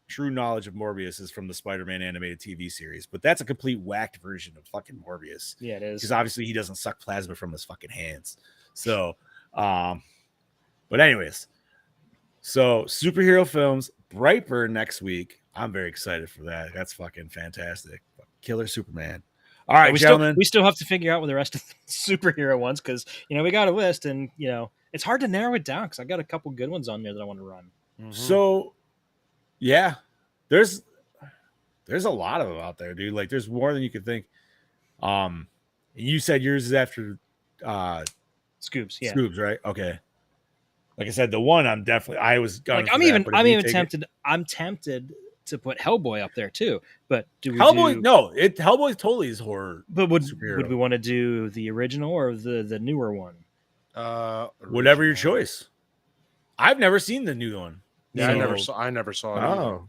true knowledge of Morbius is from the Spider-Man animated TV series, but that's a complete whacked version of fucking Morbius. Yeah, it is. Because obviously he doesn't suck plasma from his fucking hands. So, but anyways, so superhero films, Brightburn next week. I'm very excited for that. That's fucking fantastic. Killer Superman. All right, gentlemen. We still have to figure out what the rest of the superhero ones because we got a list and it's hard to narrow it down because I got a couple good ones on there that I want to run. Mm-hmm. So. Yeah, there's a lot of them out there, dude. Like there's more than you could think. You said yours is after Scoops, yeah. Scoops, right? Okay. Like I said, the one I'm tempted. I'm tempted to put Hellboy up there too. But Hellboy totally is horror. But would we want to do the original or the newer one? Whatever your choice. I've never seen the new one. Yeah, I never saw it. Oh,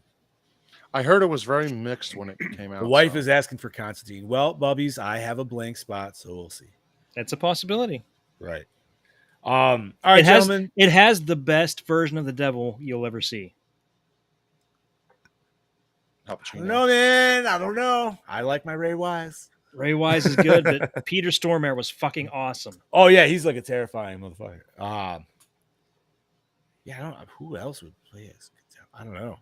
I heard it was very mixed when it came out. The wife is asking for Constantine. Well, Bubbies, I have a blank spot, so we'll see. That's a possibility. Right. All right, gentlemen. It has the best version of the devil you'll ever see. I don't know, man. I don't know. I like my Ray Wise. Ray Wise is good, but Peter Stormare was fucking awesome. Oh yeah, he's like a terrifying motherfucker. Yeah, I don't know who else would play as. I don't know.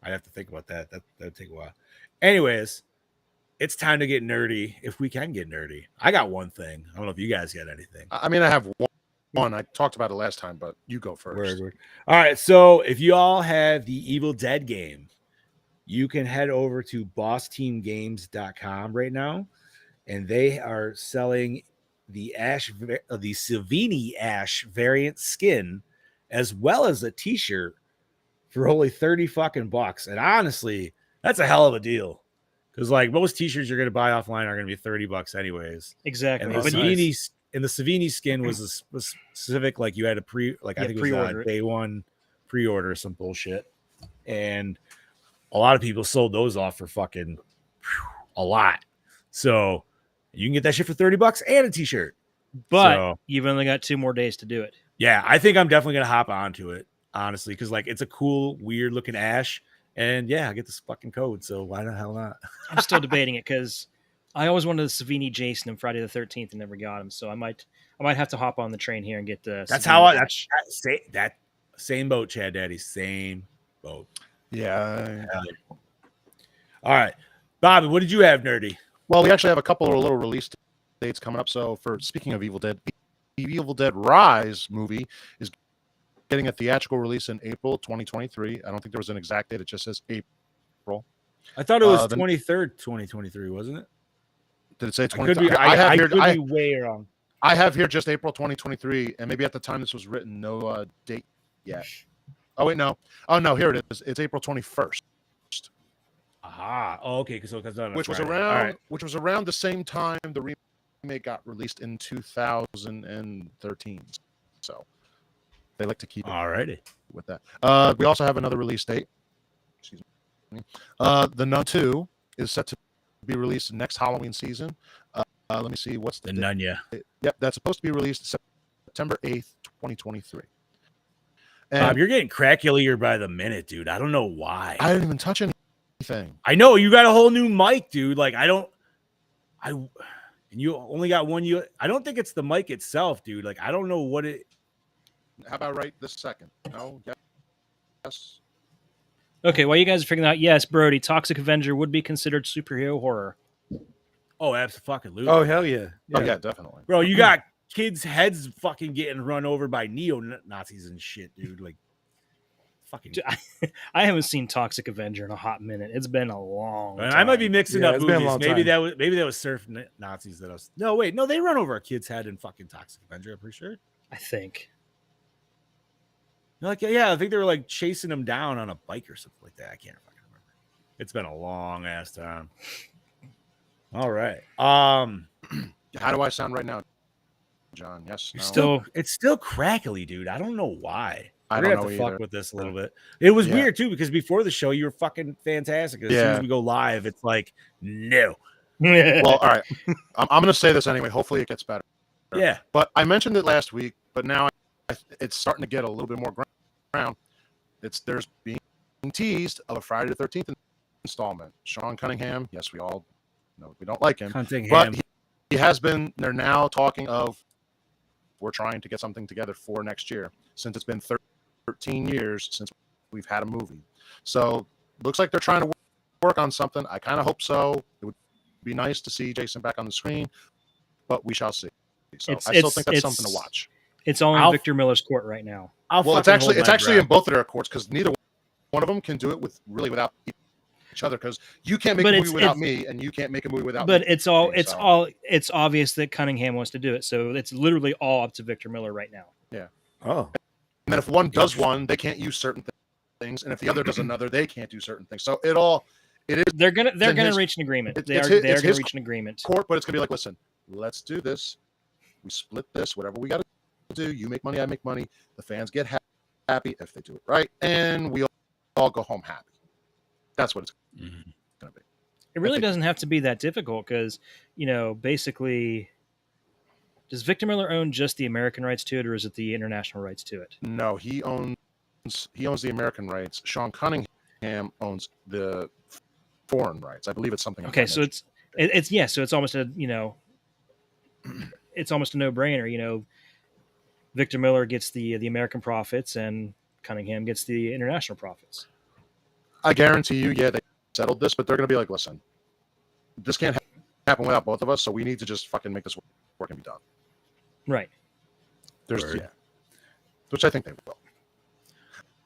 I'd have to think about that. That'd take a while. Anyways, it's time to get nerdy. If we can get nerdy, I got one thing. I don't know if you guys got anything. I mean, I have one. I talked about it last time, but you go first. Word. All right. So if you all have the Evil Dead game, you can head over to bossteamgames.com right now, and they are selling the Savini Ash variant skin, as well as a t-shirt for only 30 fucking bucks. And honestly, that's a hell of a deal. Because like most t-shirts you're going to buy offline are going to be 30 bucks anyways. Exactly. And the Savini skin was specific, like you had to I think it was day one pre-order, some bullshit. And a lot of people sold those off for fucking a lot. So you can get that shit for 30 bucks and a t-shirt. But you've only got 2 more days to do it. Yeah, I think I'm definitely going to hop onto it, honestly, because like it's a cool, weird looking Ash. And yeah, I get this fucking code. So why the hell not? I'm still debating it because I always wanted the Savini Jason and Friday the 13th and never got him. So I might have to hop on the train here and get the. That's Savini how that same boat, Chad Daddy. Same boat. Yeah. All right. Bobby, what did you have, nerdy? Well, we actually have a couple of little release dates coming up. So speaking of Evil Dead, the Evil Dead Rise movie is getting a theatrical release in April 2023. I don't think there was an exact date. It just says April. I thought it was 23rd, 2023, wasn't it? Did it say 23? I could be way wrong. I have here just April 2023, and maybe at the time this was written, no date yet. Oh, wait, no. Oh, no, here it is. It's April 21st. Aha. Oh, okay. Which was around the same time the remake got released in 2013. So they like to keep it with that. We also have another release date. Excuse me. The Nun 2 is set to be released next Halloween season. Let me see. What's the Nunya? Yep, that's supposed to be released September 8th, 2023. And Bob, you're getting crackulier by the minute, dude. I don't know why. I didn't even touch anything. I know you got a whole new mic, dude. Like and you only got one. I don't think it's the mic itself, dude. Like I don't know what it. How about right this second? No. Yes. Okay, while you guys are figuring out, yes, Brody, Toxic Avenger would be considered superhero horror. Oh, absolutely. Oh, hell yeah. Oh, yeah, definitely. Bro, you got kids' heads fucking getting run over by neo-Nazis and shit, dude. Like, fucking. Dude, I haven't seen Toxic Avenger in a hot minute. It's been a long time. I might be mixing up it's been a movies. long Maybe time. that was surf Nazis that I was. No, wait. No, they run over a kid's head in fucking Toxic Avenger, I'm pretty sure. I think. Like, yeah, I think they were like chasing him down on a bike or something like that. I can't fucking remember. It's been a long ass time. All right. How do I sound right now, John? Yes. No? It's still crackly, dude. I don't know why. I We're don't gonna know have to either. fuck with this a little bit. It was weird too because before the show you were fucking fantastic. As soon as we go live, it's like no. Well, all right. I'm going to say this anyway. Hopefully, it gets better. Yeah. But I mentioned it last week, but now it's starting to get a little bit more ground. There's being teased of a Friday the 13th installment. Sean Cunningham. Yes, we all know we don't like him, but he has been. They're now talking of. We're trying to get something together for next year since it's been 13 years since we've had a movie. So looks like they're trying to work on something. I kind of hope so. It would be nice to see Jason back on the screen, but we shall see. So I still think that's something to watch. It's all in Victor Miller's court right now. Well, it's actually in both of their courts because neither one of them can do it without each other. Because you can't make a movie without me, and you can't make a movie without me. But it's obvious that Cunningham wants to do it. So it's literally all up to Victor Miller right now. Yeah. Oh. And then if one does one, they can't use certain things, and if the other does another, they can't do certain things. So it is. They're gonna reach an agreement. They're gonna reach an agreement. Court, but it's gonna be like, listen, let's do this. We split this. Whatever we got to do. You make money, I make money. The fans get happy if they do it right, and we all go home happy. That's what it's gonna be. It really doesn't have to be that difficult because basically. Does Victor Miller own just the American rights to it, or is it the international rights to it? No, he owns the American rights. Sean Cunningham owns the foreign rights. I believe it's something. Okay, so it's almost a it's almost a no-brainer. Victor Miller gets the American profits, and Cunningham gets the international profits. I guarantee you, they settled this, but they're going to be like, listen, this can't happen without both of us, so we need to just fucking make this work and be done. Right. Which I think they will.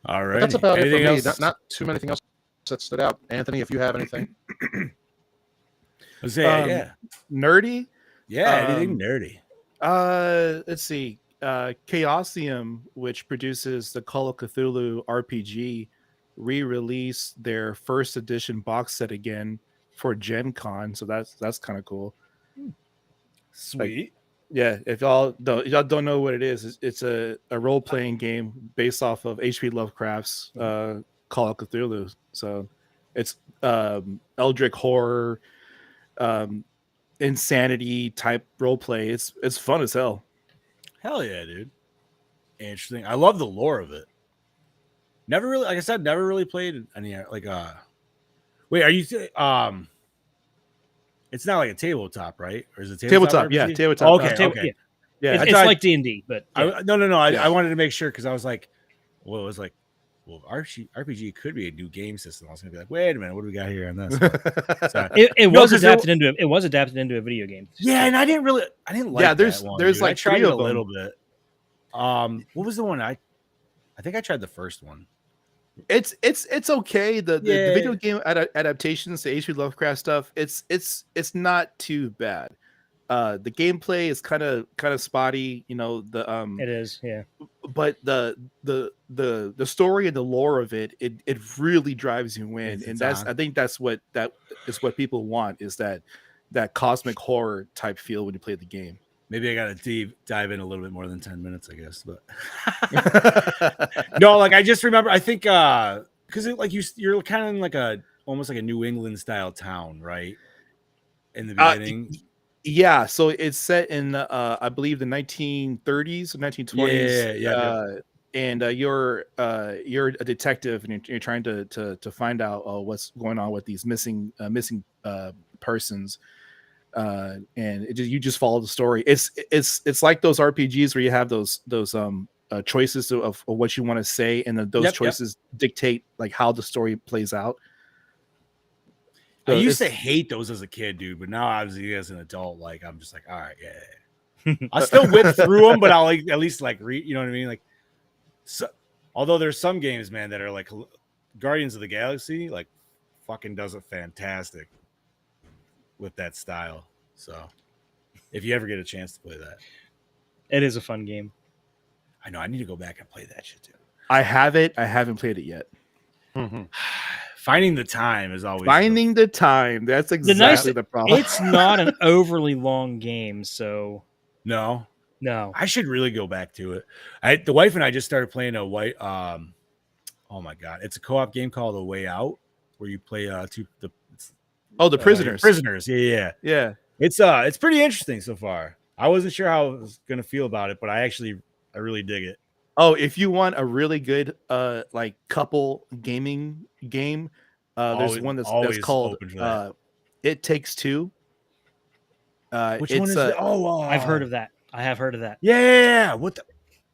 All right. That's about anything it for else? me. Not too many things else that stood out. Anthony, if you have anything. Nerdy? Yeah, anything nerdy. Let's see. Chaosium, which produces the Call of Cthulhu RPG, re-released their first edition box set again for Gen Con, so that's kind of cool. Sweet. If y'all don't know what it is, it's a role-playing game based off of H.P. Lovecraft's Call of Cthulhu. So it's eldritch horror, insanity type roleplay. It's fun as hell. Hell yeah, dude. Interesting. I love the lore of it. Never really, like I said, never really played any wait, are you it's not like a tabletop, right? Or is it tabletop? Yeah, tabletop. Okay. Yeah, it's like D&D, but no. I wanted to make sure because I was like, well, it was like, well, RPG could be a new game system. I was gonna be like, wait a minute, what do we got here on this? So, it was adapted into a video game. Yeah, and I didn't like. Yeah, there's that one, there's dude. like I tried three it of a them. little bit. What was the one I think I tried the first one. It's okay. The video game adaptations to H.P. Lovecraft stuff, it's not too bad. The gameplay is kind of spotty, it is, yeah. But the story and the lore of it really drives you in, and I think that's what people want, is that cosmic horror type feel when you play the game. Maybe I gotta dive in a little bit more than 10 minutes, I guess. But no, like I just remember, I think because you're kind of in like almost like a New England style town, right? In the beginning. Yeah, so it's set in I believe the 1930s, 1920s. Yeah. And you're a detective, and you're trying to find out what's going on with these missing persons. And you just follow the story. It's like those RPGs where you have those choices of what you want to say, and then those choices dictate like how the story plays out. So So I used to hate those as a kid, dude, but now obviously as an adult, like I'm just like, all right, yeah. I still whip through them, but I'll like at least like read. You know what I mean? Like, so, although there's some games, man, that are like Guardians of the Galaxy, like fucking does it fantastic with that style. So if you ever get a chance to play that, it is a fun game. I know I need to go back and play that shit too. I have it. I haven't played it yet. Finding the time is always the time. That's exactly the problem. It's not an overly long game, so no. I should really go back to it. The wife and I just started playing a white. Oh my god, it's a co-op game called A Way Out, where you play the prisoners. Prisoners, yeah. It's pretty interesting so far. I wasn't sure how I was gonna feel about it, but I really dig it. Oh, if you want a really good like couple gaming game, there's one that's called It Takes Two. Which one is it? I've heard of that. I have heard of that. Yeah. What the?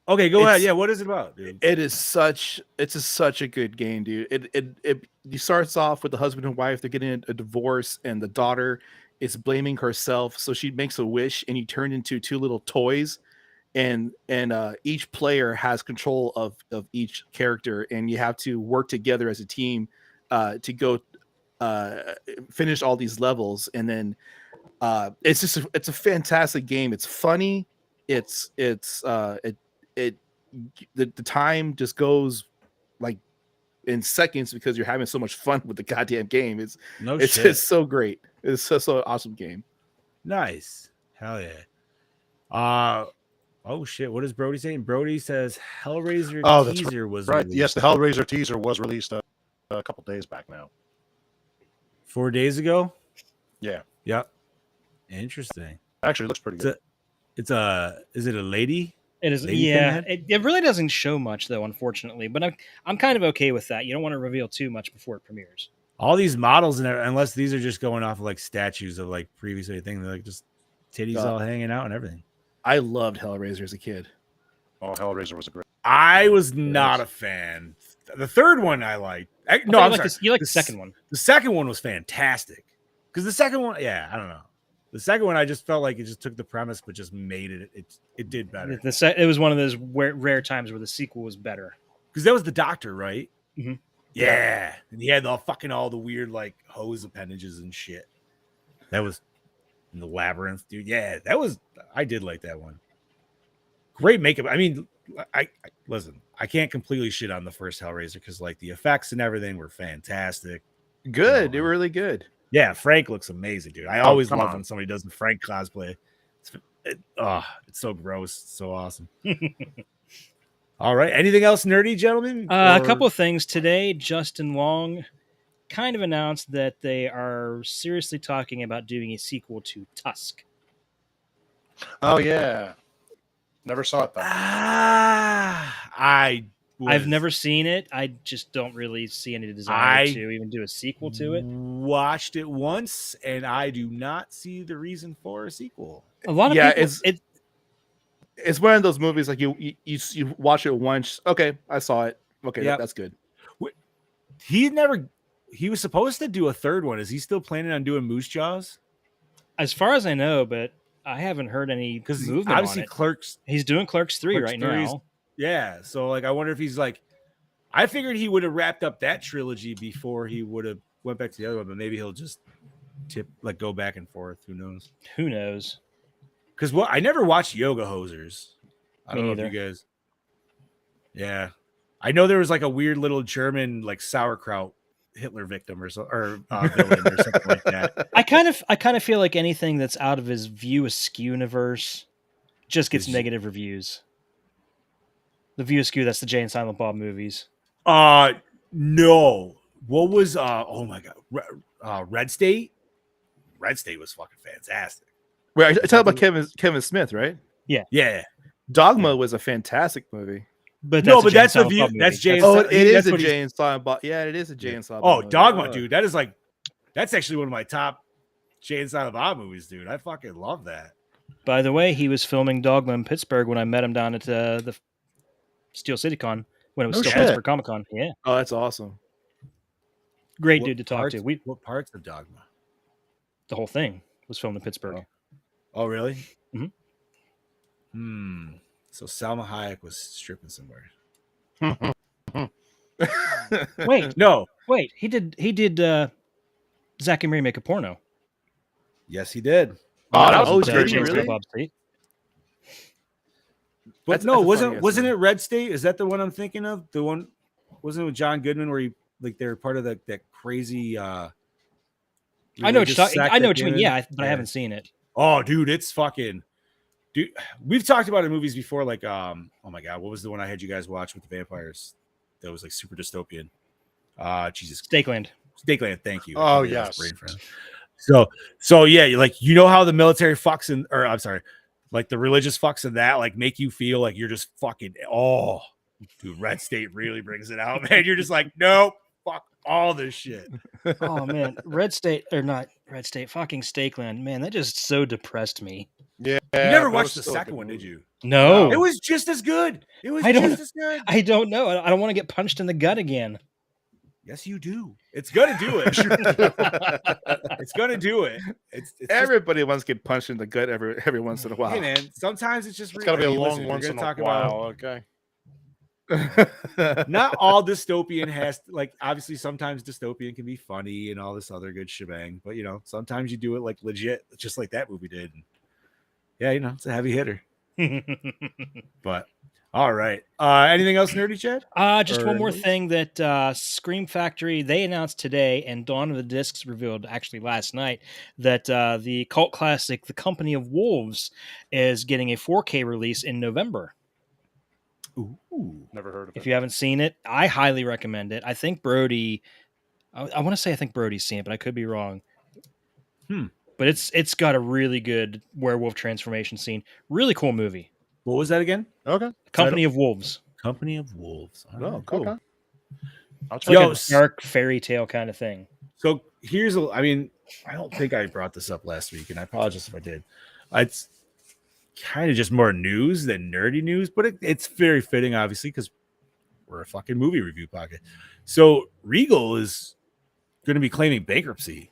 Okay, go ahead. Yeah, what is it about, dude? It's such a good game, dude. It starts off with the husband and wife. They're getting a divorce, and the daughter is blaming herself, so she makes a wish, and you turn into two little toys. And each player has control of each character, and you have to work together as a team to go finish all these levels. And then it's a fantastic game. It's funny. The time just goes like in seconds because you're having so much fun with the goddamn game. It's just so great. It's so awesome game. Nice. Hell yeah. Oh shit! What is Brody saying? Brody says Hellraiser teaser was right. released. Yes, the Hellraiser teaser was released a couple days back now. 4 days ago. Yeah. Yep. Interesting. Actually, it looks pretty good. Is it a lady? It is. Yeah. It really doesn't show much though, unfortunately. But I'm kind of okay with that. You don't want to reveal too much before it premieres. All these models, unless these are just going off of like statues of like previously things, they're like just titties all hanging out and everything. I loved Hellraiser as a kid. Oh, Hellraiser was a great. I was not a fan. The third one I liked. You like the second one. The second one was fantastic because the second one, I don't know. The second one, I just felt like it just took the premise but just made it did better. It was one of those rare times where the sequel was better because that was the Doctor, right? Mm-hmm. Yeah, and he had all the weird like hose appendages and shit. That was in the labyrinth, dude. Yeah, I did like that one. Great makeup. I mean, I listen. I can't completely shit on the first Hellraiser because like the effects and everything were fantastic. Good, they were really good. Yeah, Frank looks amazing, dude. I always love when somebody does the Frank cosplay. It's so gross. It's so awesome. All right. Anything else nerdy, gentlemen? A couple of things today. Justin Long kind of announced that they are seriously talking about doing a sequel to Tusk. Oh yeah, never saw it though. I've never seen it. I just don't really see any desire to even do a sequel to it. Watched it once, and I do not see the reason for a sequel. A lot of people. It's one of those movies like you watch it once. Okay, I saw it. Okay, that's good. He was supposed to do a third one. Is he still planning on doing Moose Jaws? As far as I know, but I haven't heard any movement obviously on it. Clerks. He's doing Clerks 3 right now. Yeah, so like I wonder if he's like. I figured he would have wrapped up that trilogy before he would have went back to the other one, but maybe he'll just go back and forth. Who knows? Who knows? Because I never watched Yoga Hosers. I don't know if you guys. Yeah, I know there was like a weird little German like sauerkraut Hitler victim or villain or something like that. I kind of feel like anything that's out of his View Askew universe just gets negative reviews. The View Askew, that's the Jay and Silent Bob movies. No. What was oh my god, Red State? Red State was fucking fantastic. Wait, I talking about Kevin Smith, right? Yeah. Dogma was a fantastic movie. But No, that's but a Jay that's the and view. Silent Bob That's movie. Jay. Oh, it is a what Jay and Silent Bob. Yeah, it is a Jay and Silent Oh, Bob movie. Dogma, dude. That is like, that's actually one of my top Jay and Silent Bob movies, dude. I fucking love that. By the way, he was filming Dogma in Pittsburgh when I met him down at the Steel City Con when it was No still shit. Pittsburgh Comic Con. Yeah, Oh, that's awesome. great What dude to talk parts- to. We What parts of Dogma? the whole thing was filmed in Pittsburgh. Oh, really? Mhm. So Salma Hayek was stripping somewhere. Wait, No. wait, he did Zach and Mary Make a Porno. Yes, he did. Oh, that was Oh, a did great he Jay and movie. Silent really? Bob State. But That's no, a funny wasn't ass it Red State? Is that the one I'm thinking of? The one wasn't it with John Goodman where he like they're part of that crazy I know what you're religious talking. sect I know that what you came mean. in? Yeah, but I haven't seen it. Oh, dude, it's fucking dude. We've talked about it in movies before, like oh my god, what was the one I had you guys watch with the vampires that was like super dystopian? Jesus. Stakeland. Stakeland, thank you. Oh, Yeah, that's yes. brain friend. So yeah, like you know how the military fucks in, or I'm sorry, like the religious fucks in that, like make you feel like you're just fucking dude, Red State really brings it out, man. You're just like, nope, fuck all this shit. Oh man, Red State or not Red State, fucking Stakeland, man, that just so depressed me. Yeah. You never but it watched was the still a second good one, did movie. you? No, It was just as good. It was I don't- just as good. I don't know. I don't want to get punched in the gut again. Yes, you do. It's gonna do it. It's gonna do it. It's just- Everybody wants to get punched in the gut every once in a while. hey man, sometimes it's just It's got to be a hey, long listen, we're once gonna in a talk while. Okay. not all dystopian has like obviously sometimes dystopian can be funny and all this other good shebang, but you know sometimes you do it like legit, just like that movie did. Yeah, you know it's a heavy hitter. But all right, anything else nerdy, Chad? Just Or one more news? thing that Scream Factory, they announced today, and Dawn of the Discs revealed actually last night, that the cult classic, The Company of Wolves, is getting a 4K release in November. Ooh. Never heard of If it. you haven't seen it, I highly recommend it. I think Brody, I want to say I think Brody's seen it, but I could be wrong. But it's got a really good werewolf transformation scene. Really cool movie. What was that again? Okay. Company of Wolves. Company of Wolves. All Oh, right. cool. Okay. I'll It's check like Yo, a dark fairy tale kind of thing. So here's I mean, I don't think I brought this up last week, and I apologize if I did. It's kind of just more news than nerdy news, but it's very fitting, obviously, because we're a fucking movie review pocket. So Regal is going to be claiming bankruptcy.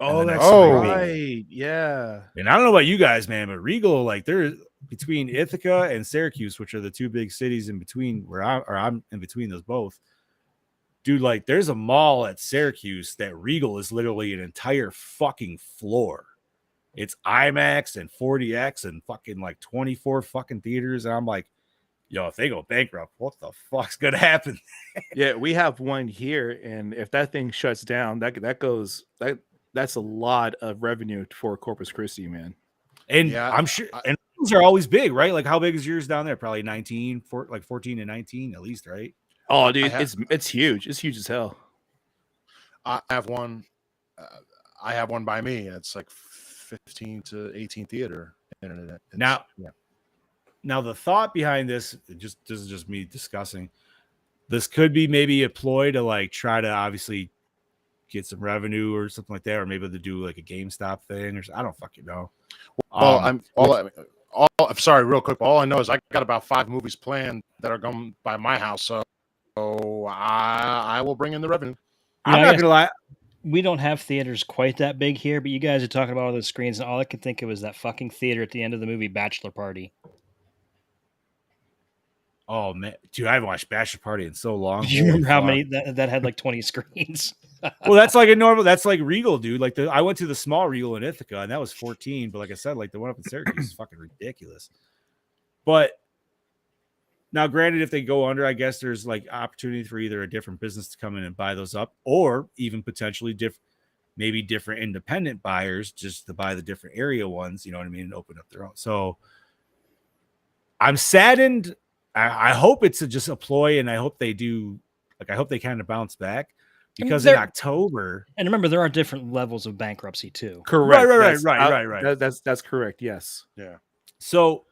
Oh, And that's Oh. right. Yeah. And I don't know about you guys, man, but Regal, like, they're between Ithaca and Syracuse, which are the two big cities in between where I'm in between those both. Dude, like, there's a mall at Syracuse that Regal is literally an entire fucking floor. It's IMAX and 40X and fucking like 24 fucking theaters. And I'm like, yo, if they go bankrupt, what the fuck's gonna happen? Yeah, we have one here, and if that thing shuts down, that's a lot of revenue for Corpus Christi, man. And Yeah, I'm sure, and those are always big, right? Like, how big is yours down there? Probably 14 and 19 at least, right? Oh, dude, have- it's huge. It's huge as hell. I have one. I have one by me. It's like 15 to 18 theater. And it's, Now- yeah. Now, the thought behind this is just me discussing. This could be maybe a ploy to like try to obviously get some revenue or something like that, or maybe to do like a GameStop thing, or I don't fucking know. Well, I'm sorry, real quick. All I know is I got about 5 movies planned that are going by my house, so I will bring in the revenue. You know, I'm I not guess gonna lie. we don't have theaters quite that big here, but you guys are talking about all those screens, and all I could think of was that fucking theater at the end of the movie Bachelor Party. Oh man, dude, I haven't watched Bachelor Party in so long. Do you remember how Holy many that had like 20 screens? well, that's like a normal. That's like Regal, dude. Like I went to the small Regal in Ithaca, and that was 14. But like I said, like the one up in Syracuse is fucking ridiculous. But now, granted, if they go under, I guess there's like opportunity for either a different business to come in and buy those up, or even potentially maybe different independent buyers just to buy the different area ones. You know what I mean, and open up their own. So I'm saddened. I hope it's just a ploy, and I hope they do. Like I hope they kind of bounce back. because in October, and remember there are different levels of bankruptcy too. Correct. Right. That's correct. Yes. Yeah. So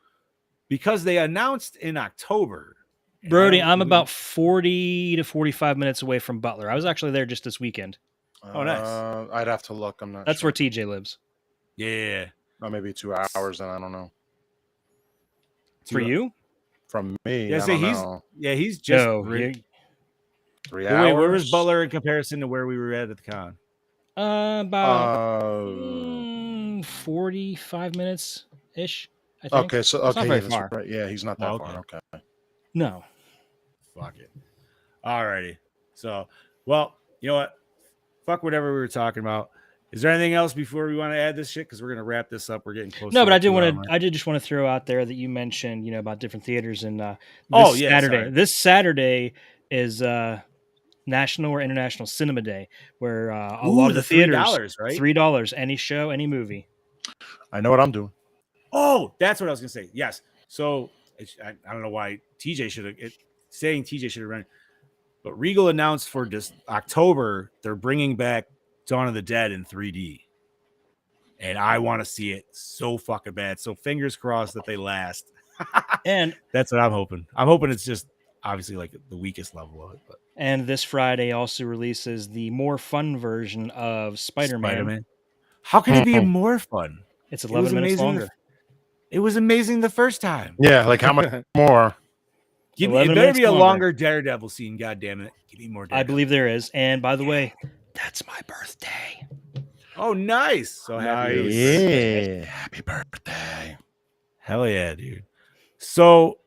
because they announced in October, Brody, I'm about 40 to 45 minutes away from Butler. I was actually there just this weekend. Oh, nice. I'd have to look. I'm not. That's sure. where TJ lives. Yeah. Oh, maybe 2 hours. Then I don't know. For you? From me, Yeah, I don't know. he's just 3 hours. Wait, where was Butler in comparison to where we were at the con? About 45 minutes ish. I think. Okay, so it's not very yeah, far. right. Yeah, he's not that far. Okay. No. Fuck it. Alrighty. So, well, you know what? Fuck whatever we were talking about. Is there anything else before we want to add this shit? Because we're gonna wrap this up. We're getting close. No, to but I did just want to throw out there that you mentioned, about different theaters and Saturday. Sorry. This Saturday is National or International Cinema Day, where a lot of the theaters $3, right? $3, any show, any movie. I know what I'm doing. Oh, that's what I was gonna say. Yes. So I don't know why TJ should have saying TJ should have run, but Regal announced for this October they're bringing back Dawn of the Dead in 3D, and I want to see it so fucking bad. So fingers crossed that they last. And that's what I'm hoping. I'm hoping it's just obviously like the weakest level of it. But and this Friday also releases the more fun version of Spider-Man. How can it be more fun? It's 11 minutes longer. It was amazing the first time. Yeah, like how much more? It better be a longer Daredevil scene. God damn it! Give me more. Daredevil. I believe there is. And by the way, that's my birthday. Oh, nice! So happy! Happy birthday! Hell yeah, dude! So,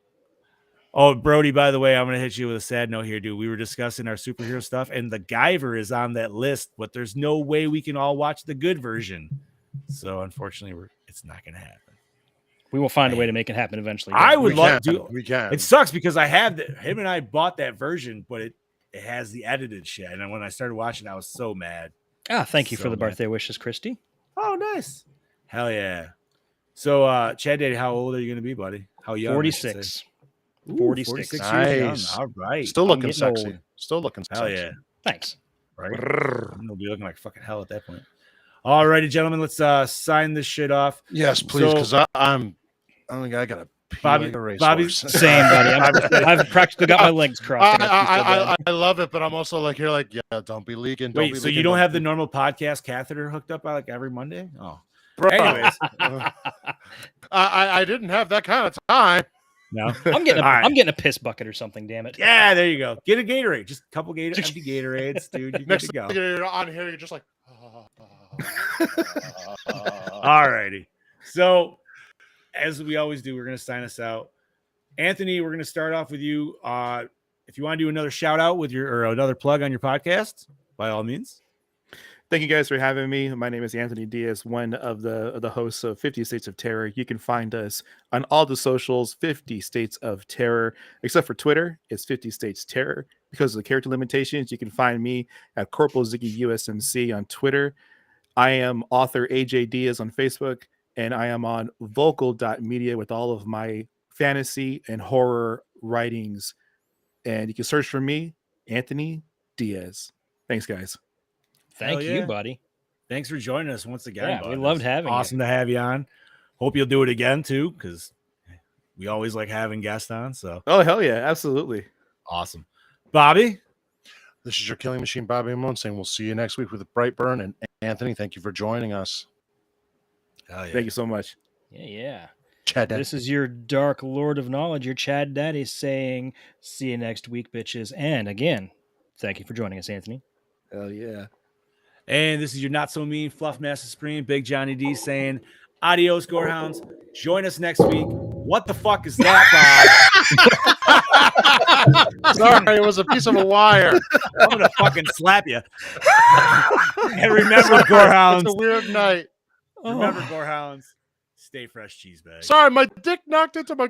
Brody, by the way, I'm gonna hit you with a sad note here, dude. We were discussing our superhero stuff, and the Guyver is on that list, but there's no way we can all watch the good version. So, unfortunately, it's not gonna happen. We will find a way to make it happen eventually. I would love to. We can. It sucks because I have him and I bought that version, but it has the edited shit. And when I started watching, I was so mad. Thank you for the birthday wishes, Christy. Oh, nice. Hell yeah. So, Chad Daddy, how old are you going to be, buddy? How young? 46. Ooh, 46 years nice. young. All right. Still looking getting sexy. old. Still looking Hell sexy. yeah. Thanks. Right? You'll be looking like fucking hell at that point. All righty, gentlemen. Let's sign this shit off. Yes, please, because I gotta pee Bobby, like a racehorse. Bobby's same, buddy. I've practically got my legs crossed. I love it, but I'm also like, you're like, yeah, don't be leaking. Wait, so you don't have the normal podcast catheter hooked up like every Monday? Oh, Bro. Anyways, I didn't have that kind of time. No, I'm getting a piss bucket or something. Damn it! Yeah, there you go. Get a Gatorade. Just a couple empty Gatorades, dude. You're good to go. You're on here, you're just like. All righty. So, as we always do, we're going to sign us out. Anthony, we're going to start off with you. If you want to do another shout out with or another plug on your podcast, by all means. Thank you guys for having me. My name is Anthony Diaz, one of the hosts of 50 States of Terror. You can find us on all the socials, 50 States of Terror, except for Twitter. It's 50 States Terror. Because of the character limitations, you can find me at Corporal Ziggy USMC on Twitter. I am author AJ Diaz on Facebook, and I am on vocal.media with all of my fantasy and horror writings. And you can search for me, Anthony Diaz. Thanks, guys. Thank you, buddy. Thanks for joining us once again. Yeah, bud. we loved having you. Awesome to have you on. Hope you'll do it again too, because we always like having guests on. So, oh hell yeah, absolutely, awesome, Bobby. This is your killing machine, Bobby Amon, saying we'll see you next week with Brightburn. And Anthony, thank you for joining us. Hell yeah. Thank you so much. Yeah. Chad Daddy. This is your Dark Lord of Knowledge, your Chad Daddy, saying, see you next week, bitches. And again, thank you for joining us, Anthony. Hell yeah. And this is your Not So Mean Fluff Master Supreme, Big Johnny D, saying, adios, Gorehounds. Join us next week. What the fuck is that, Bob? Sorry, it was a piece of a wire. I'm going to fucking slap you. And remember, Gorehounds. It's a weird night. Remember, Gorehounds, stay fresh, cheese bag. Sorry, my dick knocked into my